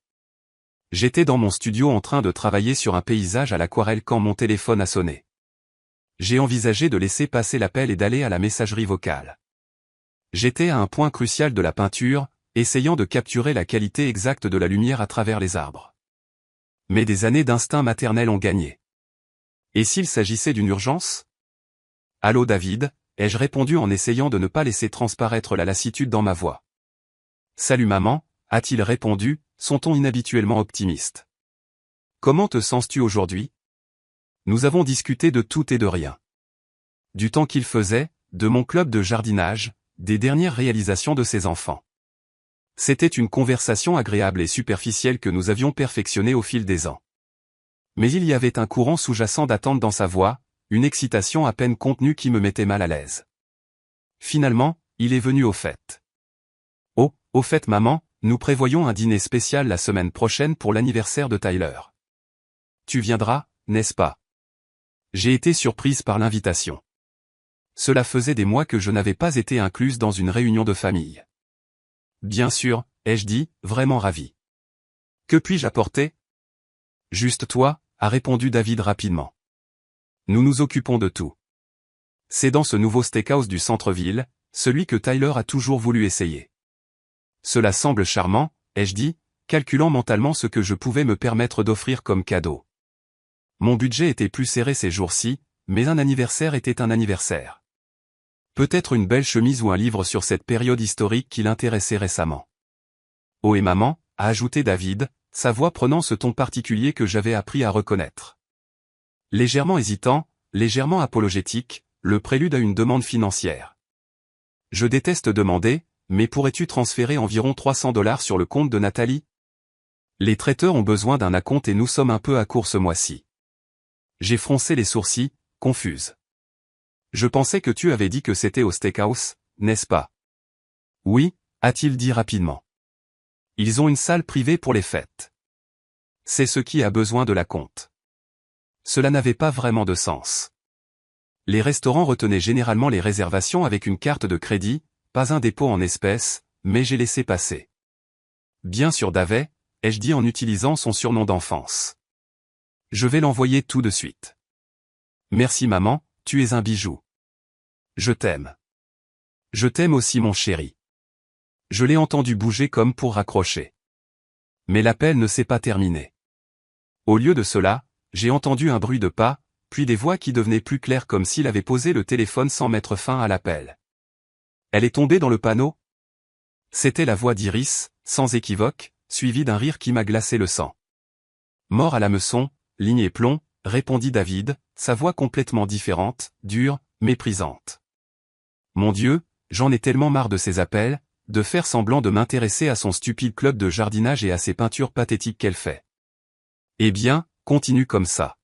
J'étais dans mon studio en train de travailler sur un paysage à l'aquarelle quand mon téléphone a sonné. J'ai envisagé de laisser passer l'appel et d'aller à la messagerie vocale. J'étais à un point crucial de la peinture, essayant de capturer la qualité exacte de la lumière à travers les arbres. Mais des années d'instinct maternel ont gagné. Et s'il s'agissait d'une urgence? Allô David, ai-je répondu en essayant de ne pas laisser transparaître la lassitude dans ma voix. Salut maman, a-t-il répondu, son ton inhabituellement optimiste. Comment te sens-tu aujourd'hui? Nous avons discuté de tout et de rien. Du temps qu'il faisait, de mon club de jardinage, des dernières réalisations de ses enfants. C'était une conversation agréable et superficielle que nous avions perfectionnée au fil des ans. Mais il y avait un courant sous-jacent d'attente dans sa voix, une excitation à peine contenue qui me mettait mal à l'aise. Finalement, il est venu au fait. Oh, au fait maman, nous prévoyons un dîner spécial la semaine prochaine pour l'anniversaire de Tyler. Tu viendras, n'est-ce pas? J'ai été surprise par l'invitation. Cela faisait des mois que je n'avais pas été incluse dans une réunion de famille. Bien sûr, ai-je dit, vraiment ravi. Que puis-je apporter? Juste toi, a répondu David rapidement. Nous nous occupons de tout. C'est dans ce nouveau steakhouse du centre-ville, celui que Tyler a toujours voulu essayer. Cela semble charmant, ai-je dit, calculant mentalement ce que je pouvais me permettre d'offrir comme cadeau. Mon budget était plus serré ces jours-ci, mais un anniversaire était un anniversaire. Peut-être une belle chemise ou un livre sur cette période historique qui l'intéressait récemment. Oh et maman, a ajouté David, sa voix prenant ce ton particulier que j'avais appris à reconnaître. Légèrement hésitant, légèrement apologétique, le prélude à une demande financière. Je déteste demander, mais pourrais-tu transférer environ $300 sur le compte de Nathalie? Les traiteurs ont besoin d'un acompte et nous sommes un peu à court ce mois-ci. J'ai froncé les sourcils, confuse. Je pensais que tu avais dit que c'était au steakhouse, n'est-ce pas? Oui, a-t-il dit rapidement. Ils ont une salle privée pour les fêtes. C'est ce qui a besoin de l'acompte. Cela n'avait pas vraiment de sens. Les restaurants retenaient généralement les réservations avec une carte de crédit, pas un dépôt en espèces, mais j'ai laissé passer. bien sûr Davet, ai-je dit en utilisant son surnom d'enfance. Je vais l'envoyer tout de suite. Merci maman, tu es un bijou. Je t'aime. Je t'aime aussi mon chéri. Je l'ai entendu bouger comme pour raccrocher. Mais l'appel ne s'est pas terminé. Au lieu de cela, j'ai entendu un bruit de pas, puis des voix qui devenaient plus claires comme s'il avait posé le téléphone sans mettre fin à l'appel. Elle est tombée dans le panneau? C'était la voix d'Iris, sans équivoque, suivie d'un rire qui m'a glacé le sang. Mort à l'hameçon, ligne et plomb, répondit David, sa voix complètement différente, dure, méprisante. Mon Dieu, j'en ai tellement marre de ces appels, de faire semblant de m'intéresser à son stupide club de jardinage et à ses peintures pathétiques qu'elle fait. Eh bien, continue comme ça.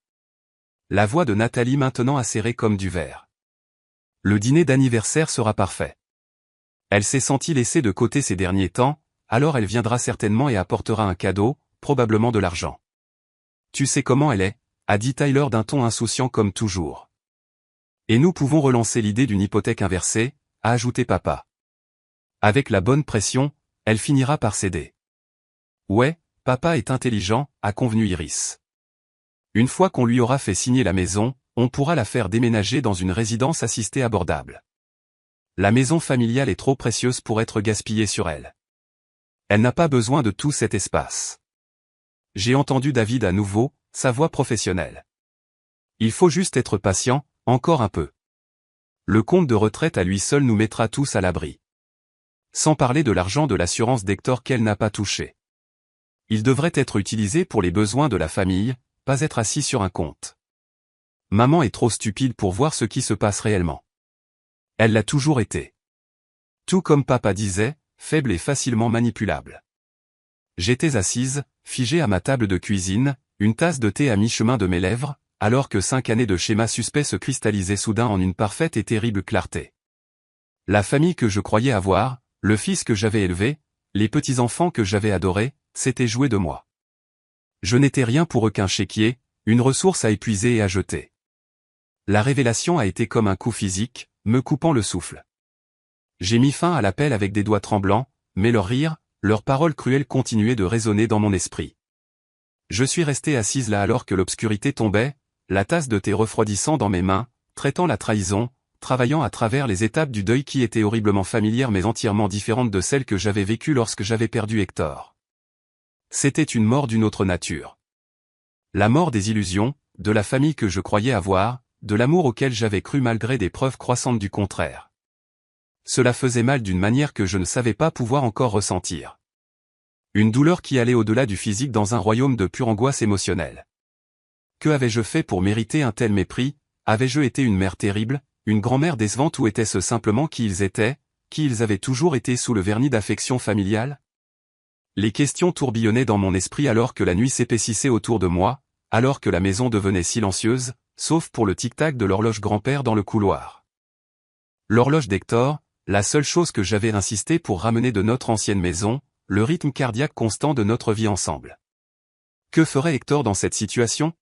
La voix de Nathalie maintenant acérée comme du verre. Le dîner d'anniversaire sera parfait. Elle s'est sentie laissée de côté ces derniers temps, alors elle viendra certainement et apportera un cadeau, probablement de l'argent. Tu sais comment elle est, a dit Tyler d'un ton insouciant comme toujours. Et nous pouvons relancer l'idée d'une hypothèque inversée, a ajouté papa. Avec la bonne pression, elle finira par céder. Ouais, papa est intelligent, a convenu Iris. Une fois qu'on lui aura fait signer la maison, on pourra la faire déménager dans une résidence assistée abordable. La maison familiale est trop précieuse pour être gaspillée sur elle. Elle n'a pas besoin de tout cet espace. J'ai entendu David à nouveau, sa voix professionnelle. Il faut juste être patient, encore un peu. Le compte de retraite à lui seul nous mettra tous à l'abri. Sans parler de l'argent de l'assurance d'Hector qu'elle n'a pas touché. Il devrait être utilisé pour les besoins de la famille, pas être assis sur un compte. Maman est trop stupide pour voir ce qui se passe réellement. Elle l'a toujours été. Tout comme papa disait, faible et facilement manipulable. J'étais assise, figée à ma table de cuisine, une tasse de thé à mi-chemin de mes lèvres, alors que 5 années de schéma suspect se cristallisaient soudain en une parfaite et terrible clarté. La famille que je croyais avoir, le fils que j'avais élevé, les petits-enfants que j'avais adorés, s'étaient joués de moi. Je n'étais rien pour eux qu'un chéquier, une ressource à épuiser et à jeter. La révélation a été comme un coup physique, me coupant le souffle. J'ai mis fin à l'appel avec des doigts tremblants, mais leur rire, leurs paroles cruelles continuaient de résonner dans mon esprit. Je suis restée assise là alors que l'obscurité tombait, la tasse de thé refroidissant dans mes mains, traitant la trahison, travaillant à travers les étapes du deuil qui étaient horriblement familières mais entièrement différentes de celles que j'avais vécues lorsque j'avais perdu Hector. C'était une mort d'une autre nature. La mort des illusions, de la famille que je croyais avoir, de l'amour auquel j'avais cru malgré des preuves croissantes du contraire. Cela faisait mal d'une manière que je ne savais pas pouvoir encore ressentir. Une douleur qui allait au-delà du physique dans un royaume de pure angoisse émotionnelle. Que avais-je fait pour mériter un tel mépris? Avais-je été une mère terrible, une grand-mère décevante ou était-ce simplement qui ils étaient, qui ils avaient toujours été sous le vernis d'affection familiale? Les questions tourbillonnaient dans mon esprit alors que la nuit s'épaississait autour de moi, alors que la maison devenait silencieuse, sauf pour le tic-tac de l'horloge grand-père dans le couloir. L'horloge d'Hector, la seule chose que j'avais insisté pour ramener de notre ancienne maison, le rythme cardiaque constant de notre vie ensemble. Que ferait Hector dans cette situation?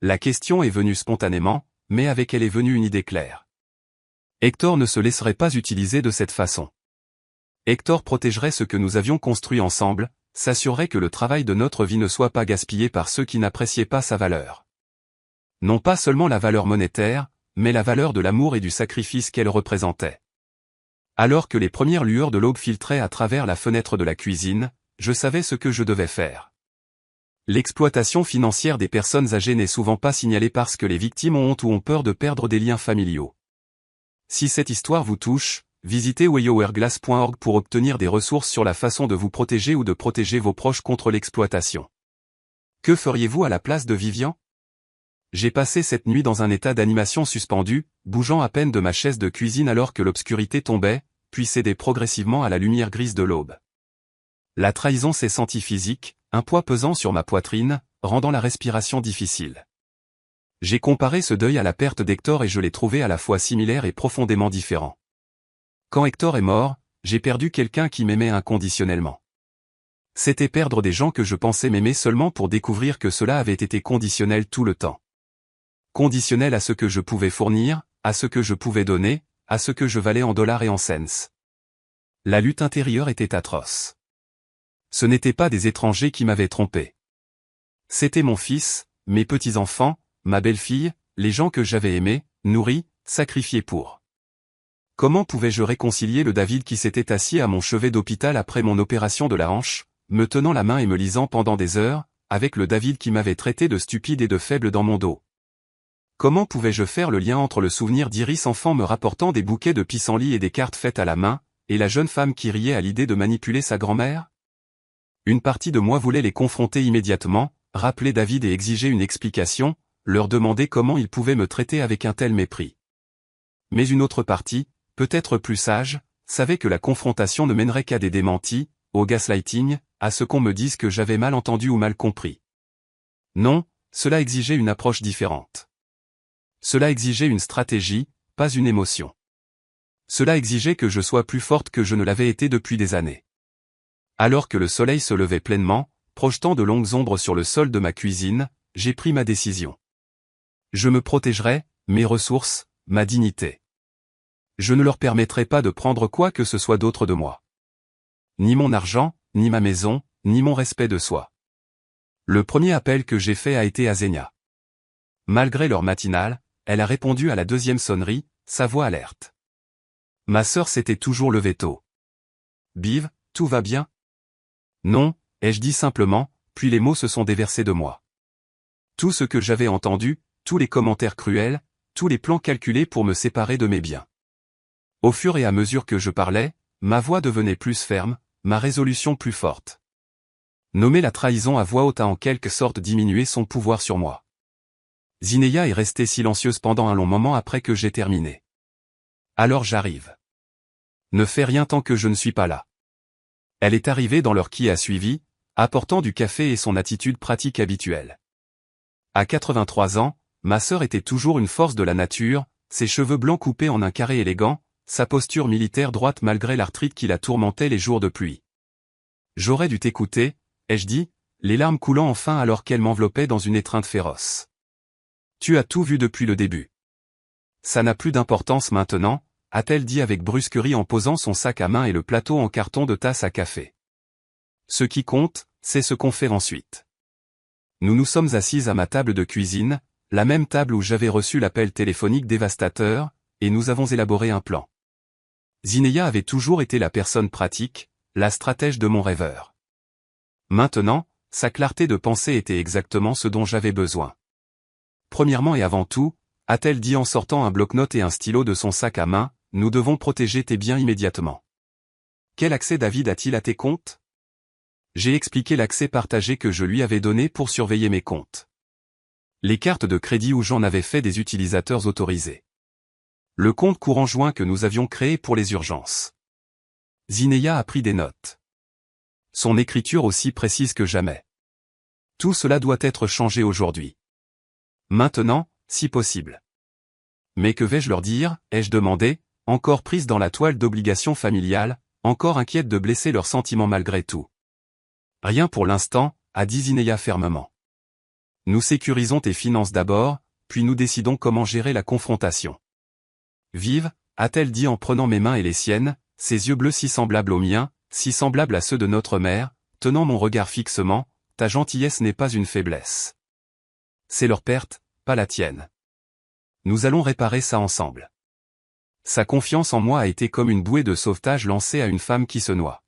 La question est venue spontanément, mais avec elle est venue une idée claire. Hector ne se laisserait pas utiliser de cette façon. Hector protégerait ce que nous avions construit ensemble, s'assurerait que le travail de notre vie ne soit pas gaspillé par ceux qui n'appréciaient pas sa valeur. Non pas seulement la valeur monétaire, mais la valeur de l'amour et du sacrifice qu'elle représentait. Alors que les premières lueurs de l'aube filtraient à travers la fenêtre de la cuisine, je savais ce que je devais faire. L'exploitation financière des personnes âgées n'est souvent pas signalée parce que les victimes ont honte ou ont peur de perdre des liens familiaux. Si cette histoire vous touche, visitez weyohourglass.org pour obtenir des ressources sur la façon de vous protéger ou de protéger vos proches contre l'exploitation. Que feriez-vous à la place de Vivian? J'ai passé cette nuit dans un état d'animation suspendu, bougeant à peine de ma chaise de cuisine alors que l'obscurité tombait, puis cédait progressivement à la lumière grise de l'aube. La trahison s'est sentie physique, un poids pesant sur ma poitrine, rendant la respiration difficile. J'ai comparé ce deuil à la perte d'Hector et je l'ai trouvé à la fois similaire et profondément différent. Quand Hector est mort, j'ai perdu quelqu'un qui m'aimait inconditionnellement. C'était perdre des gens que je pensais m'aimer seulement pour découvrir que cela avait été conditionnel tout le temps. Conditionnel à ce que je pouvais fournir, à ce que je pouvais donner, à ce que je valais en dollars et en cents. La lutte intérieure était atroce. Ce n'étaient pas des étrangers qui m'avaient trompé. C'était mon fils, mes petits-enfants, ma belle-fille, les gens que j'avais aimés, nourris, sacrifiés pour. Comment pouvais-je réconcilier le David qui s'était assis à mon chevet d'hôpital après mon opération de la hanche, me tenant la main et me lisant pendant des heures, avec le David qui m'avait traité de stupide et de faible dans mon dos? Comment pouvais-je faire le lien entre le souvenir d'Iris enfant me rapportant des bouquets de pissenlits et des cartes faites à la main, et la jeune femme qui riait à l'idée de manipuler sa grand-mère? Une partie de moi voulait les confronter immédiatement, rappeler David et exiger une explication, leur demander comment ils pouvaient me traiter avec un tel mépris. Mais une autre partie, peut-être plus sage, savait que la confrontation ne mènerait qu'à des démentis, au gaslighting, à ce qu'on me dise que j'avais mal entendu ou mal compris. Non, cela exigeait une approche différente. Cela exigeait une stratégie, pas une émotion. Cela exigeait que je sois plus forte que je ne l'avais été depuis des années. Alors que le soleil se levait pleinement, projetant de longues ombres sur le sol de ma cuisine, j'ai pris ma décision. Je me protégerai, mes ressources, ma dignité. Je ne leur permettrai pas de prendre quoi que ce soit d'autre de moi. Ni mon argent, ni ma maison, ni mon respect de soi. Le premier appel que j'ai fait a été à Zenia. Malgré l'heure matinale, elle a répondu à la deuxième sonnerie, sa voix alerte. Ma sœur s'était toujours levée tôt. Biv, tout va bien? Non, ai-je dit simplement, puis les mots se sont déversés de moi. Tout ce que j'avais entendu, tous les commentaires cruels, tous les plans calculés pour me séparer de mes biens. Au fur et à mesure que je parlais, ma voix devenait plus ferme, ma résolution plus forte. Nommer la trahison à voix haute a en quelque sorte diminué son pouvoir sur moi. Zineya est restée silencieuse pendant un long moment après que j'ai terminé. Alors j'arrive. Ne fais rien tant que je ne suis pas là. Elle est arrivée dans l'heure qui a suivi, apportant du café et son attitude pratique habituelle. À 83 ans, ma sœur était toujours une force de la nature, ses cheveux blancs coupés en un carré élégant, sa posture militaire droite malgré l'arthrite qui la tourmentait les jours de pluie. J'aurais dû t'écouter, ai-je dit, les larmes coulant enfin alors qu'elle m'enveloppait dans une étreinte féroce. Tu as tout vu depuis le début. Ça n'a plus d'importance maintenant, a-t-elle dit avec brusquerie en posant son sac à main et le plateau en carton de tasse à café. Ce qui compte, c'est ce qu'on fait ensuite. Nous nous sommes assises à ma table de cuisine, la même table où j'avais reçu l'appel téléphonique dévastateur, et nous avons élaboré un plan. Zineya avait toujours été la personne pratique, la stratège de mon rêveur. Maintenant, sa clarté de pensée était exactement ce dont j'avais besoin. Premièrement et avant tout, a-t-elle dit en sortant un bloc-notes et un stylo de son sac à main, nous devons protéger tes biens immédiatement. Quel accès David a-t-il à tes comptes? J'ai expliqué l'accès partagé que je lui avais donné pour surveiller mes comptes. Les cartes de crédit où j'en avais fait des utilisateurs autorisés. Le compte courant joint que nous avions créé pour les urgences. Zineya a pris des notes. Son écriture aussi précise que jamais. Tout cela doit être changé aujourd'hui. Maintenant, si possible. Mais que vais-je leur dire, ai-je demandé, encore prise dans la toile d'obligation familiale, encore inquiète de blesser leurs sentiments malgré tout. Rien pour l'instant, a dit Zineya fermement. Nous sécurisons tes finances d'abord, puis nous décidons comment gérer la confrontation. Vive, a-t-elle dit en prenant mes mains et les siennes, ses yeux bleus si semblables aux miens, si semblables à ceux de notre mère, tenant mon regard fixement, ta gentillesse n'est pas une faiblesse. C'est leur perte, pas la tienne. Nous allons réparer ça ensemble. Sa confiance en moi a été comme une bouée de sauvetage lancée à une femme qui se noie.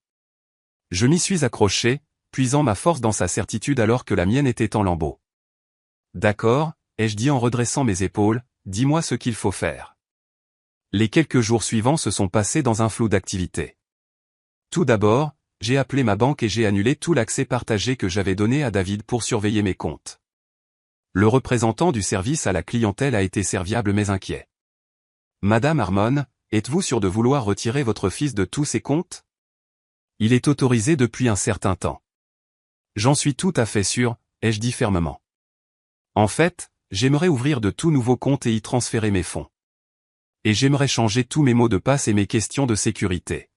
Je m'y suis accroché, puisant ma force dans sa certitude alors que la mienne était en lambeaux. D'accord, ai-je dit en redressant mes épaules, dis-moi ce qu'il faut faire. Les quelques jours suivants se sont passés dans un flou d'activités. Tout d'abord, j'ai appelé ma banque et j'ai annulé tout l'accès partagé que j'avais donné à David pour surveiller mes comptes. Le représentant du service à la clientèle a été serviable mais inquiet. Madame Harmon, êtes-vous sûre de vouloir retirer votre fils de tous ses comptes? Il est autorisé depuis un certain temps. J'en suis tout à fait sûr, ai-je dit fermement. En fait, j'aimerais ouvrir de tout nouveaux comptes et y transférer mes fonds. Et j'aimerais changer tous mes mots de passe et mes questions de sécurité.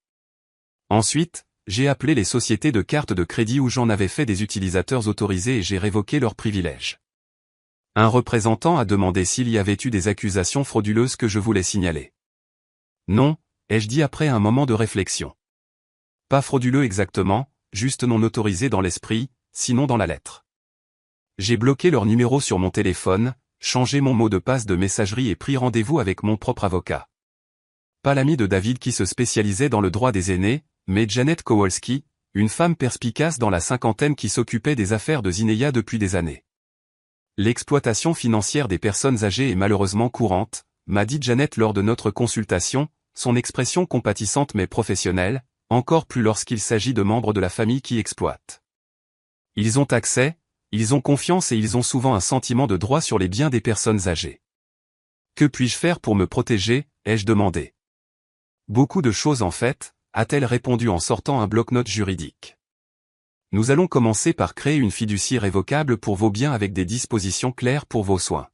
Ensuite, j'ai appelé les sociétés de cartes de crédit où j'en avais fait des utilisateurs autorisés et j'ai révoqué leurs privilèges. Un représentant a demandé s'il y avait eu des accusations frauduleuses que je voulais signaler. Non, ai-je dit après un moment de réflexion. Pas frauduleux exactement, juste non autorisés dans l'esprit, sinon dans la lettre. J'ai bloqué leur numéro sur mon téléphone, changé mon mot de passe de messagerie et pris rendez-vous avec mon propre avocat. Pas l'ami de David qui se spécialisait dans le droit des aînés, mais Janet Kowalski, une femme perspicace dans la cinquantaine qui s'occupait des affaires de Zineia depuis des années. L'exploitation financière des personnes âgées est malheureusement courante, m'a dit Janet lors de notre consultation, son expression compatissante mais professionnelle, encore plus lorsqu'il s'agit de membres de la famille qui exploitent. Ils ont accès, ils ont confiance et ils ont souvent un sentiment de droit sur les biens des personnes âgées. Que puis-je faire pour me protéger, ai-je demandé. Beaucoup de choses en fait, a-t-elle répondu en sortant un bloc-notes juridique. Nous allons commencer par créer une fiducie révocable pour vos biens avec des dispositions claires pour vos soins.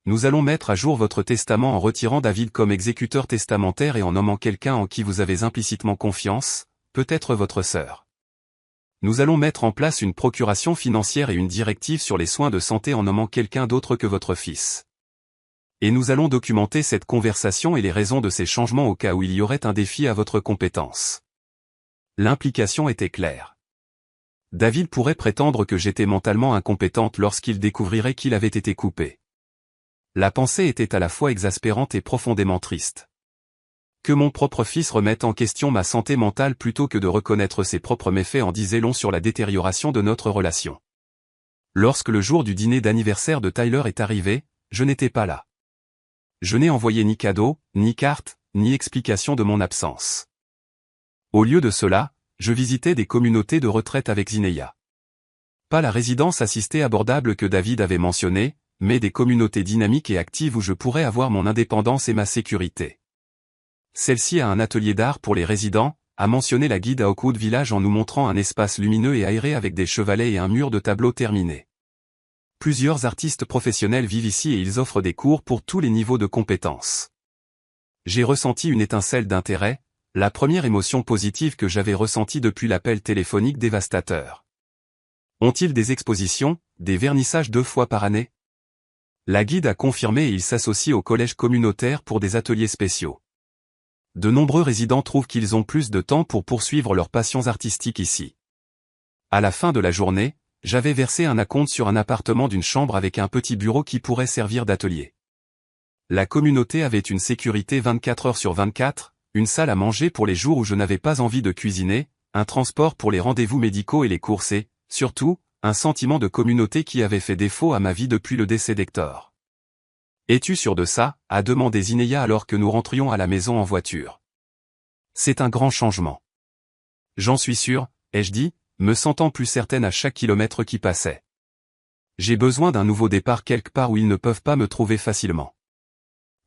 Nous allons mettre à jour votre testament en retirant David comme exécuteur testamentaire et en nommant quelqu'un en qui vous avez implicitement confiance, peut-être votre sœur. Nous allons mettre en place une procuration financière et une directive sur les soins de santé en nommant quelqu'un d'autre que votre fils. Et nous allons documenter cette conversation et les raisons de ces changements au cas où il y aurait un défi à votre compétence. L'implication était claire. David pourrait prétendre que j'étais mentalement incompétente lorsqu'il découvrirait qu'il avait été coupé. La pensée était à la fois exaspérante et profondément triste. Que mon propre fils remette en question ma santé mentale plutôt que de reconnaître ses propres méfaits en disait long sur la détérioration de notre relation. Lorsque le jour du dîner d'anniversaire de Tyler est arrivé, je n'étais pas là. Je n'ai envoyé ni cadeau, ni carte, ni explication de mon absence. Au lieu de cela, je visitais des communautés de retraite avec Zineia. Pas la résidence assistée abordable que David avait mentionnée, mais des communautés dynamiques et actives où je pourrais avoir mon indépendance et ma sécurité. Celle-ci a un atelier d'art pour les résidents, a mentionné la guide à Oakwood Village en nous montrant un espace lumineux et aéré avec des chevalets et un mur de tableaux terminés. Plusieurs artistes professionnels vivent ici et ils offrent des cours pour tous les niveaux de compétences. J'ai ressenti une étincelle d'intérêt, la première émotion positive que j'avais ressentie depuis l'appel téléphonique dévastateur. Ont-ils des expositions, des vernissages 2 fois par année? La guide a confirmé et il s'associe au collège communautaire pour des ateliers spéciaux. De nombreux résidents trouvent qu'ils ont plus de temps pour poursuivre leurs passions artistiques ici. À la fin de la journée, j'avais versé un acompte sur un appartement d'une chambre avec un petit bureau qui pourrait servir d'atelier. La communauté avait une sécurité 24 heures sur 24, une salle à manger pour les jours où je n'avais pas envie de cuisiner, un transport pour les rendez-vous médicaux et les courses et, surtout, un sentiment de communauté qui avait fait défaut à ma vie depuis le décès d'Hector. « Es-tu sûr de ça ?» a demandé Zineia alors que nous rentrions à la maison en voiture. « C'est un grand changement. »« J'en suis sûr, » ai-je dit, me sentant plus certaine à chaque kilomètre qui passait. « J'ai besoin d'un nouveau départ quelque part où ils ne peuvent pas me trouver facilement.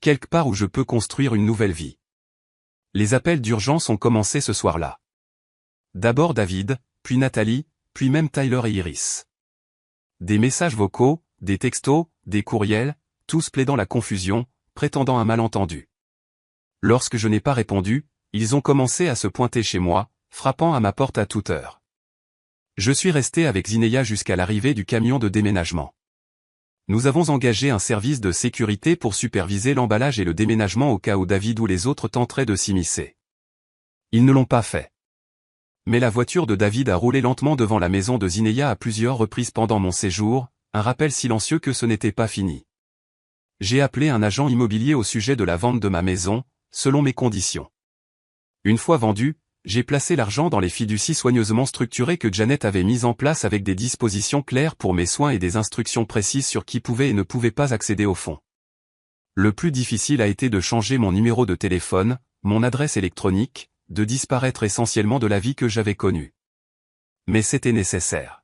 Quelque part où je peux construire une nouvelle vie. » Les appels d'urgence ont commencé ce soir-là. D'abord David, puis Nathalie, puis même Tyler et Iris. Des messages vocaux, des textos, des courriels, tous plaidant la confusion, prétendant un malentendu. Lorsque je n'ai pas répondu, ils ont commencé à se pointer chez moi, frappant à ma porte à toute heure. Je suis resté avec Zineia jusqu'à l'arrivée du camion de déménagement. Nous avons engagé un service de sécurité pour superviser l'emballage et le déménagement au cas où David ou les autres tenteraient de s'immiscer. Ils ne l'ont pas fait. Mais la voiture de David a roulé lentement devant la maison de Zineia à plusieurs reprises pendant mon séjour, un rappel silencieux que ce n'était pas fini. J'ai appelé un agent immobilier au sujet de la vente de ma maison, selon mes conditions. Une fois vendue, j'ai placé l'argent dans les fiducies soigneusement structurées que Janet avait mises en place avec des dispositions claires pour mes soins et des instructions précises sur qui pouvait et ne pouvait pas accéder au fonds. Le plus difficile a été de changer mon numéro de téléphone, mon adresse électronique, de disparaître essentiellement de la vie que j'avais connue. Mais c'était nécessaire.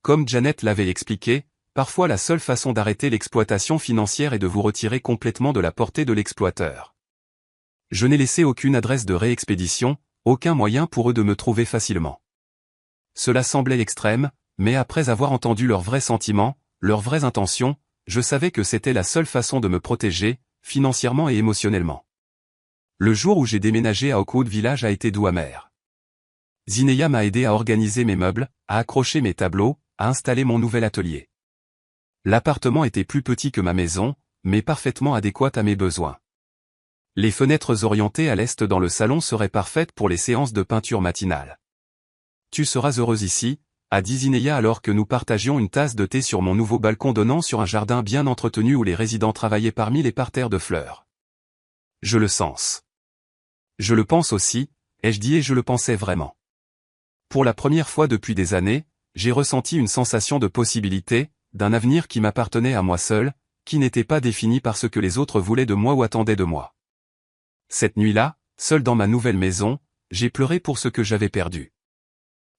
Comme Janet l'avait expliqué, parfois la seule façon d'arrêter l'exploitation financière est de vous retirer complètement de la portée de l'exploiteur. Je n'ai laissé aucune adresse de réexpédition, aucun moyen pour eux de me trouver facilement. Cela semblait extrême, mais après avoir entendu leurs vrais sentiments, leurs vraies intentions, je savais que c'était la seule façon de me protéger, financièrement et émotionnellement. Le jour où j'ai déménagé à Oakwood Village a été doux amer. Zineia m'a aidé à organiser mes meubles, à accrocher mes tableaux, à installer mon nouvel atelier. L'appartement était plus petit que ma maison, mais parfaitement adéquat à mes besoins. Les fenêtres orientées à l'est dans le salon seraient parfaites pour les séances de peinture matinale. tu seras heureuse ici, a dit Zinaya alors que nous partagions une tasse de thé sur mon nouveau balcon donnant sur un jardin bien entretenu où les résidents travaillaient parmi les parterres de fleurs. Je le sens. Je le pense aussi, ai-je dit et je le pensais vraiment. Pour la première fois depuis des années, j'ai ressenti une sensation de possibilité, d'un avenir qui m'appartenait à moi seul, qui n'était pas défini par ce que les autres voulaient de moi ou attendaient de moi. Cette nuit-là, seul dans ma nouvelle maison, j'ai pleuré pour ce que j'avais perdu.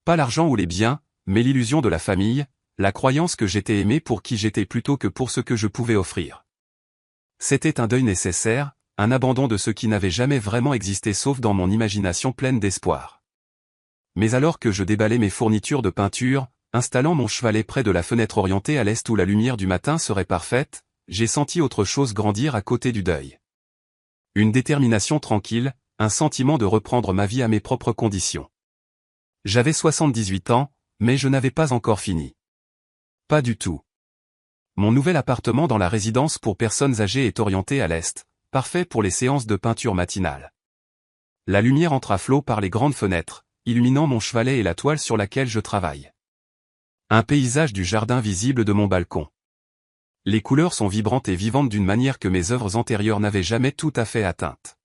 Pas l'argent ou les biens, mais l'illusion de la famille, la croyance que j'étais aimé pour qui j'étais plutôt que pour ce que je pouvais offrir. C'était un deuil nécessaire, un abandon de ce qui n'avait jamais vraiment existé sauf dans mon imagination pleine d'espoir. Mais alors que je déballais mes fournitures de peinture, installant mon chevalet près de la fenêtre orientée à l'est où la lumière du matin serait parfaite, j'ai senti autre chose grandir à côté du deuil. Une détermination tranquille, un sentiment de reprendre ma vie à mes propres conditions. J'avais 78 ans, mais je n'avais pas encore fini. Pas du tout. Mon nouvel appartement dans la résidence pour personnes âgées est orienté à l'est, parfait pour les séances de peinture matinale. La lumière entre à flot par les grandes fenêtres, illuminant mon chevalet et la toile sur laquelle je travaille. Un paysage du jardin visible de mon balcon. Les couleurs sont vibrantes et vivantes d'une manière que mes œuvres antérieures n'avaient jamais tout à fait atteinte.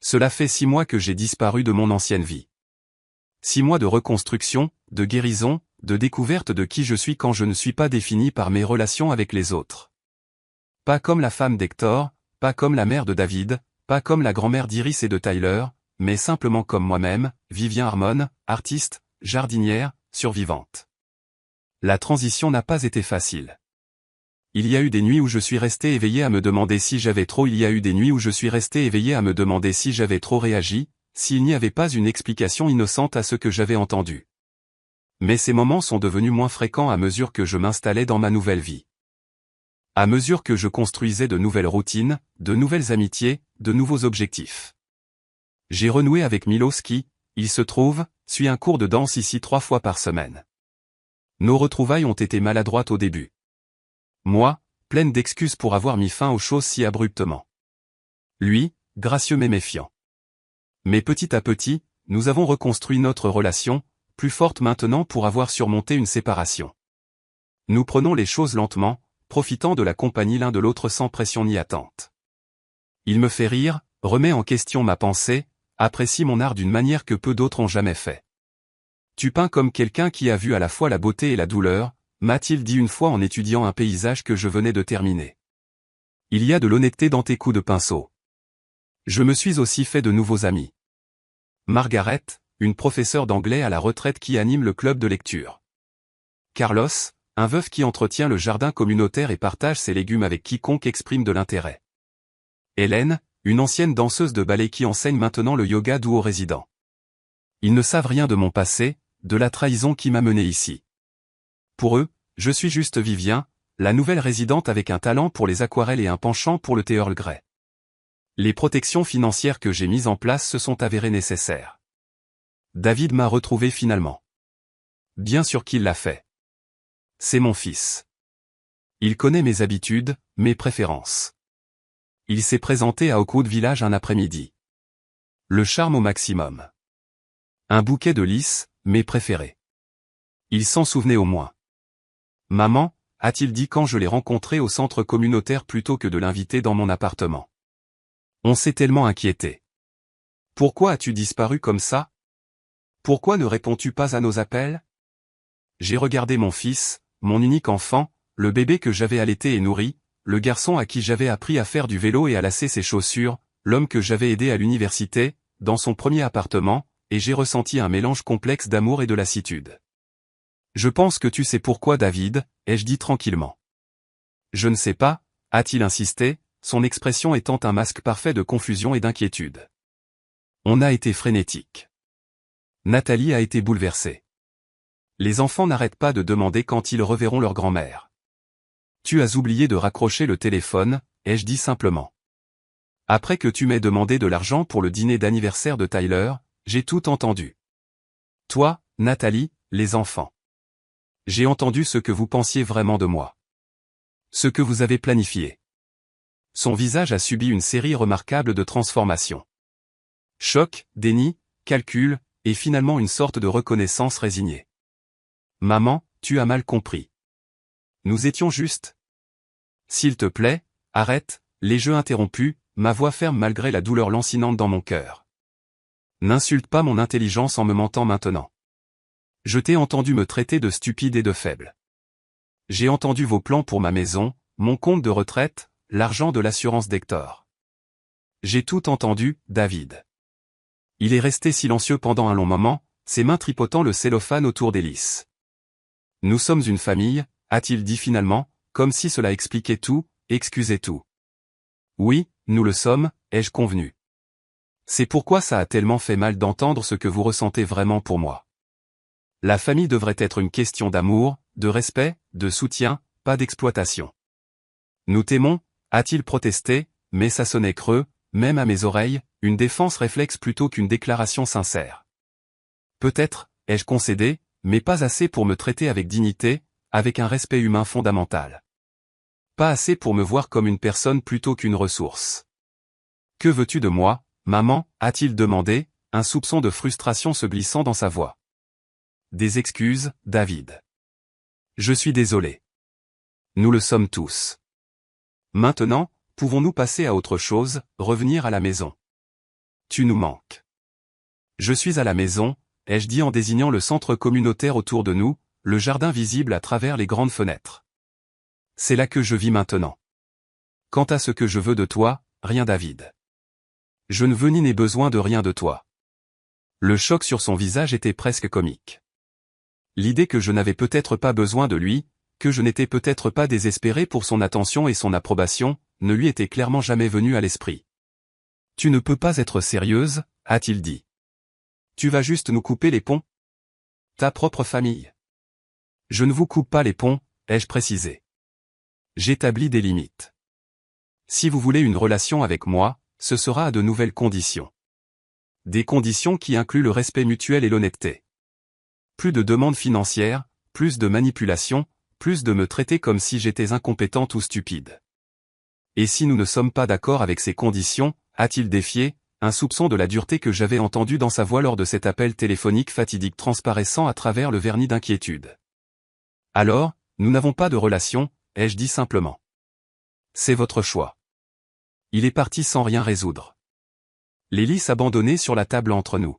Cela fait 6 mois que j'ai disparu de mon ancienne vie. 6 mois de reconstruction, de guérison, de découverte de qui je suis quand je ne suis pas défini par mes relations avec les autres. Pas comme la femme d'Hector, pas comme la mère de David, pas comme la grand-mère d'Iris et de Tyler, mais simplement comme moi-même, Vivien Harmon, artiste, jardinière, survivante. La transition n'a pas été facile. Il y a eu des nuits où je suis resté éveillé à me demander si j'avais trop réagi, s'il n'y avait pas une explication innocente à ce que j'avais entendu. Mais ces moments sont devenus moins fréquents à mesure que je m'installais dans ma nouvelle vie. À mesure que je construisais de nouvelles routines, de nouvelles amitiés, de nouveaux objectifs. J'ai renoué avec Milos qui, il se trouve, suit un cours de danse ici 3 fois par semaine. Nos retrouvailles ont été maladroites au début. Moi, pleine d'excuses pour avoir mis fin aux choses si abruptement. Lui, gracieux mais méfiant. Mais petit à petit, nous avons reconstruit notre relation, plus forte maintenant pour avoir surmonté une séparation. Nous prenons les choses lentement, profitant de la compagnie l'un de l'autre sans pression ni attente. Il me fait rire, remet en question ma pensée, apprécie mon art d'une manière que peu d'autres ont jamais fait. Tu peins comme quelqu'un qui a vu à la fois la beauté et la douleur, m'a-t-il dit une fois en étudiant un paysage que je venais de terminer. Il y a de l'honnêteté dans tes coups de pinceau. Je me suis aussi fait de nouveaux amis. Margaret, une professeure d'anglais à la retraite qui anime le club de lecture. Carlos, un veuf qui entretient le jardin communautaire et partage ses légumes avec quiconque exprime de l'intérêt. Hélène, une ancienne danseuse de ballet qui enseigne maintenant le yoga doux aux résidents. Ils ne savent rien de mon passé, de la trahison qui m'a mené ici. Pour eux, je suis juste Vivien, la nouvelle résidente avec un talent pour les aquarelles et un penchant pour le thé Earl Grey. Les protections financières que j'ai mises en place se sont avérées nécessaires. David m'a retrouvé finalement. Bien sûr qu'il l'a fait. C'est mon fils. Il connaît mes habitudes, mes préférences. Il s'est présenté à Oakwood Village un après-midi. Le charme au maximum. Un bouquet de lys, mes préférés. Il s'en souvenait au moins. Maman, a-t-il dit quand je l'ai rencontré au centre communautaire plutôt que de l'inviter dans mon appartement. On s'est tellement inquiété. Pourquoi as-tu disparu comme ça? Pourquoi ne réponds-tu pas à nos appels? J'ai regardé mon fils, mon unique enfant, le bébé que j'avais allaité et nourri, le garçon à qui j'avais appris à faire du vélo et à lasser ses chaussures, l'homme que j'avais aidé à l'université, dans son premier appartement, et j'ai ressenti un mélange complexe d'amour et de lassitude. Je pense que tu sais pourquoi David, ai-je dit tranquillement. Je ne sais pas, a-t-il insisté, son expression étant un masque parfait de confusion et d'inquiétude. On a été frénétique. Nathalie a été bouleversée. Les enfants n'arrêtent pas de demander quand ils reverront leur grand-mère. Tu as oublié de raccrocher le téléphone, ai-je dit simplement. Après que tu m'aies demandé de l'argent pour le dîner d'anniversaire de Tyler, j'ai tout entendu. Toi, Nathalie, les enfants. J'ai entendu ce que vous pensiez vraiment de moi. Ce que vous avez planifié. Son visage a subi une série remarquable de transformations. Choc, déni, calcul, et finalement une sorte de reconnaissance résignée. Maman, tu as mal compris. Nous étions justes. S'il te plaît, arrête, les jeux interrompus, ma voix ferme malgré la douleur lancinante dans mon cœur. N'insulte pas mon intelligence en me mentant maintenant. Je t'ai entendu me traiter de stupide et de faible. J'ai entendu vos plans pour ma maison, mon compte de retraite, l'argent de l'assurance d'Hector. J'ai tout entendu, David. Il est resté silencieux pendant un long moment, ses mains tripotant le cellophane autour d'Hélice. Nous sommes une famille, a-t-il dit finalement, comme si cela expliquait tout, excusait tout. Oui, nous le sommes, ai-je convenu. C'est pourquoi ça a tellement fait mal d'entendre ce que vous ressentez vraiment pour moi. La famille devrait être une question d'amour, de respect, de soutien, pas d'exploitation. Nous t'aimons, a-t-il protesté, mais ça sonnait creux, même à mes oreilles, une défense réflexe plutôt qu'une déclaration sincère. Peut-être, ai-je concédé, mais pas assez pour me traiter avec dignité, avec un respect humain fondamental. Pas assez pour me voir comme une personne plutôt qu'une ressource. Que veux-tu de moi, maman, a-t-il demandé, un soupçon de frustration se glissant dans sa voix. Des excuses, David. Je suis désolé. Nous le sommes tous. Maintenant, pouvons-nous passer à autre chose, revenir à la maison? Tu nous manques. Je suis à la maison, ai-je dit en désignant le centre communautaire autour de nous, le jardin visible à travers les grandes fenêtres. C'est là que je vis maintenant. Quant à ce que je veux de toi, rien David. Je ne veux ni n'ai besoin de rien de toi. Le choc sur son visage était presque comique. L'idée que je n'avais peut-être pas besoin de lui, que je n'étais peut-être pas désespéré pour son attention et son approbation, ne lui était clairement jamais venue à l'esprit. Tu ne peux pas être sérieuse, a-t-il dit. Tu vas juste nous couper les ponts? Ta propre famille. Je ne vous coupe pas les ponts, ai-je précisé. J'établis des limites. Si vous voulez une relation avec moi, ce sera à de nouvelles conditions. Des conditions qui incluent le respect mutuel et l'honnêteté. Plus de demandes financières, plus de manipulation, plus de me traiter comme si j'étais incompétente ou stupide. Et si nous ne sommes pas d'accord avec ces conditions, a-t-il défié, un soupçon de la dureté que j'avais entendu dans sa voix lors de cet appel téléphonique fatidique transparaissant à travers le vernis d'inquiétude. Alors, nous n'avons pas de relation, ai-je dit simplement. C'est votre choix. Il est parti sans rien résoudre. L'hélice abandonnée sur la table entre nous.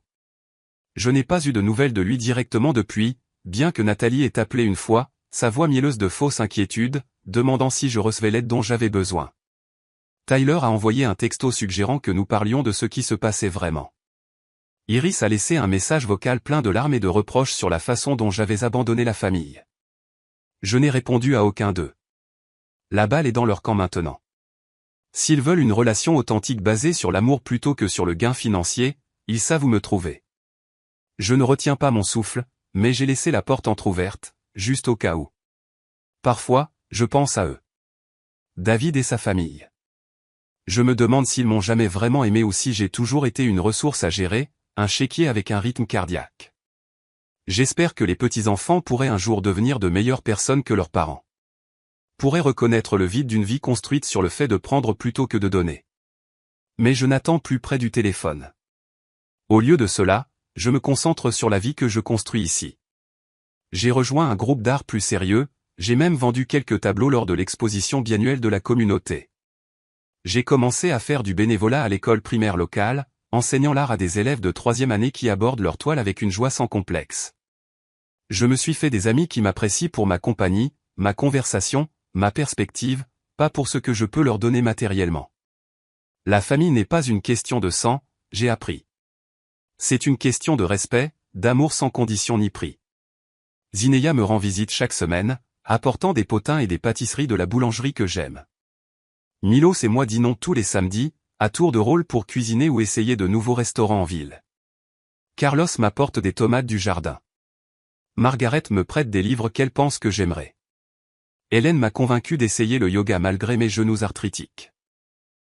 Je n'ai pas eu de nouvelles de lui directement depuis, bien que Nathalie ait appelé une fois, sa voix mielleuse de fausse inquiétude, demandant si je recevais l'aide dont j'avais besoin. Tyler a envoyé un texto suggérant que nous parlions de ce qui se passait vraiment. Iris a laissé un message vocal plein de larmes et de reproches sur la façon dont j'avais abandonné la famille. Je n'ai répondu à aucun d'eux. La balle est dans leur camp maintenant. S'ils veulent une relation authentique basée sur l'amour plutôt que sur le gain financier, ils savent où me trouver. Je ne retiens pas mon souffle, mais j'ai laissé la porte entr'ouverte, juste au cas où. Parfois, je pense à eux. David et sa famille. Je me demande s'ils m'ont jamais vraiment aimé ou si j'ai toujours été une ressource à gérer, un chéquier avec un rythme cardiaque. J'espère que les petits-enfants pourraient un jour devenir de meilleures personnes que leurs parents. Pourraient reconnaître le vide d'une vie construite sur le fait de prendre plutôt que de donner. Mais je n'attends plus près du téléphone. Au lieu de cela, je me concentre sur la vie que je construis ici. J'ai rejoint un groupe d'art plus sérieux, j'ai même vendu quelques tableaux lors de l'exposition biannuelle de la communauté. J'ai commencé à faire du bénévolat à l'école primaire locale, enseignant l'art à des élèves de 3e année qui abordent leur toile avec une joie sans complexe. Je me suis fait des amis qui m'apprécient pour ma compagnie, ma conversation, ma perspective, pas pour ce que je peux leur donner matériellement. La famille n'est pas une question de sang, j'ai appris. C'est une question de respect, d'amour sans condition ni prix. Zineya me rend visite chaque semaine, apportant des potins et des pâtisseries de la boulangerie que j'aime. Milos et moi dînons tous les samedis, à tour de rôle pour cuisiner ou essayer de nouveaux restaurants en ville. Carlos m'apporte des tomates du jardin. Margaret me prête des livres qu'elle pense que j'aimerais. Hélène m'a convaincu d'essayer le yoga malgré mes genoux arthritiques.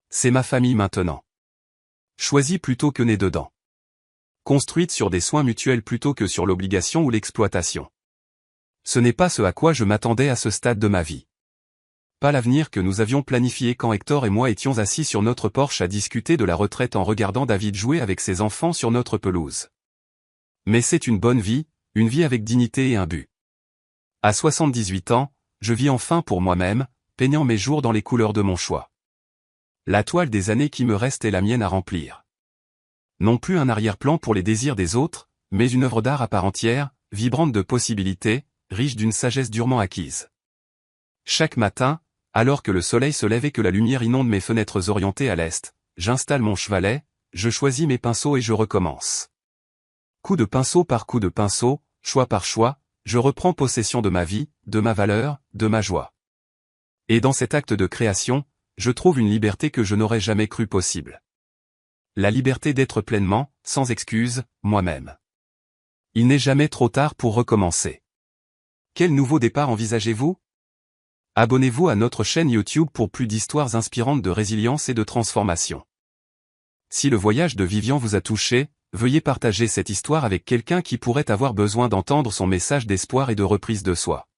C'est ma famille maintenant. Choisie plutôt que née dedans. Construite sur des soins mutuels plutôt que sur l'obligation ou l'exploitation. Ce n'est pas ce à quoi je m'attendais à ce stade de ma vie. Pas l'avenir que nous avions planifié quand Hector et moi étions assis sur notre porche à discuter de la retraite en regardant David jouer avec ses enfants sur notre pelouse. Mais c'est une bonne vie, une vie avec dignité et un but. À 78 ans, je vis enfin pour moi-même, peignant mes jours dans les couleurs de mon choix. La toile des années qui me restent est la mienne à remplir. Non plus un arrière-plan pour les désirs des autres, mais une œuvre d'art à part entière, vibrante de possibilités, riche d'une sagesse durement acquise. Chaque matin, alors que le soleil se lève et que la lumière inonde mes fenêtres orientées à l'est, j'installe mon chevalet, je choisis mes pinceaux et je recommence. Coup de pinceau par coup de pinceau, choix par choix, je reprends possession de ma vie, de ma valeur, de ma joie. Et dans cet acte de création, je trouve une liberté que je n'aurais jamais cru possible. La liberté d'être pleinement, sans excuse, moi-même. Il n'est jamais trop tard pour recommencer. Quel nouveau départ envisagez-vous? Abonnez-vous à notre chaîne YouTube pour plus d'histoires inspirantes de résilience et de transformation. Si le voyage de Vivian vous a touché, veuillez partager cette histoire avec quelqu'un qui pourrait avoir besoin d'entendre son message d'espoir et de reprise de soi.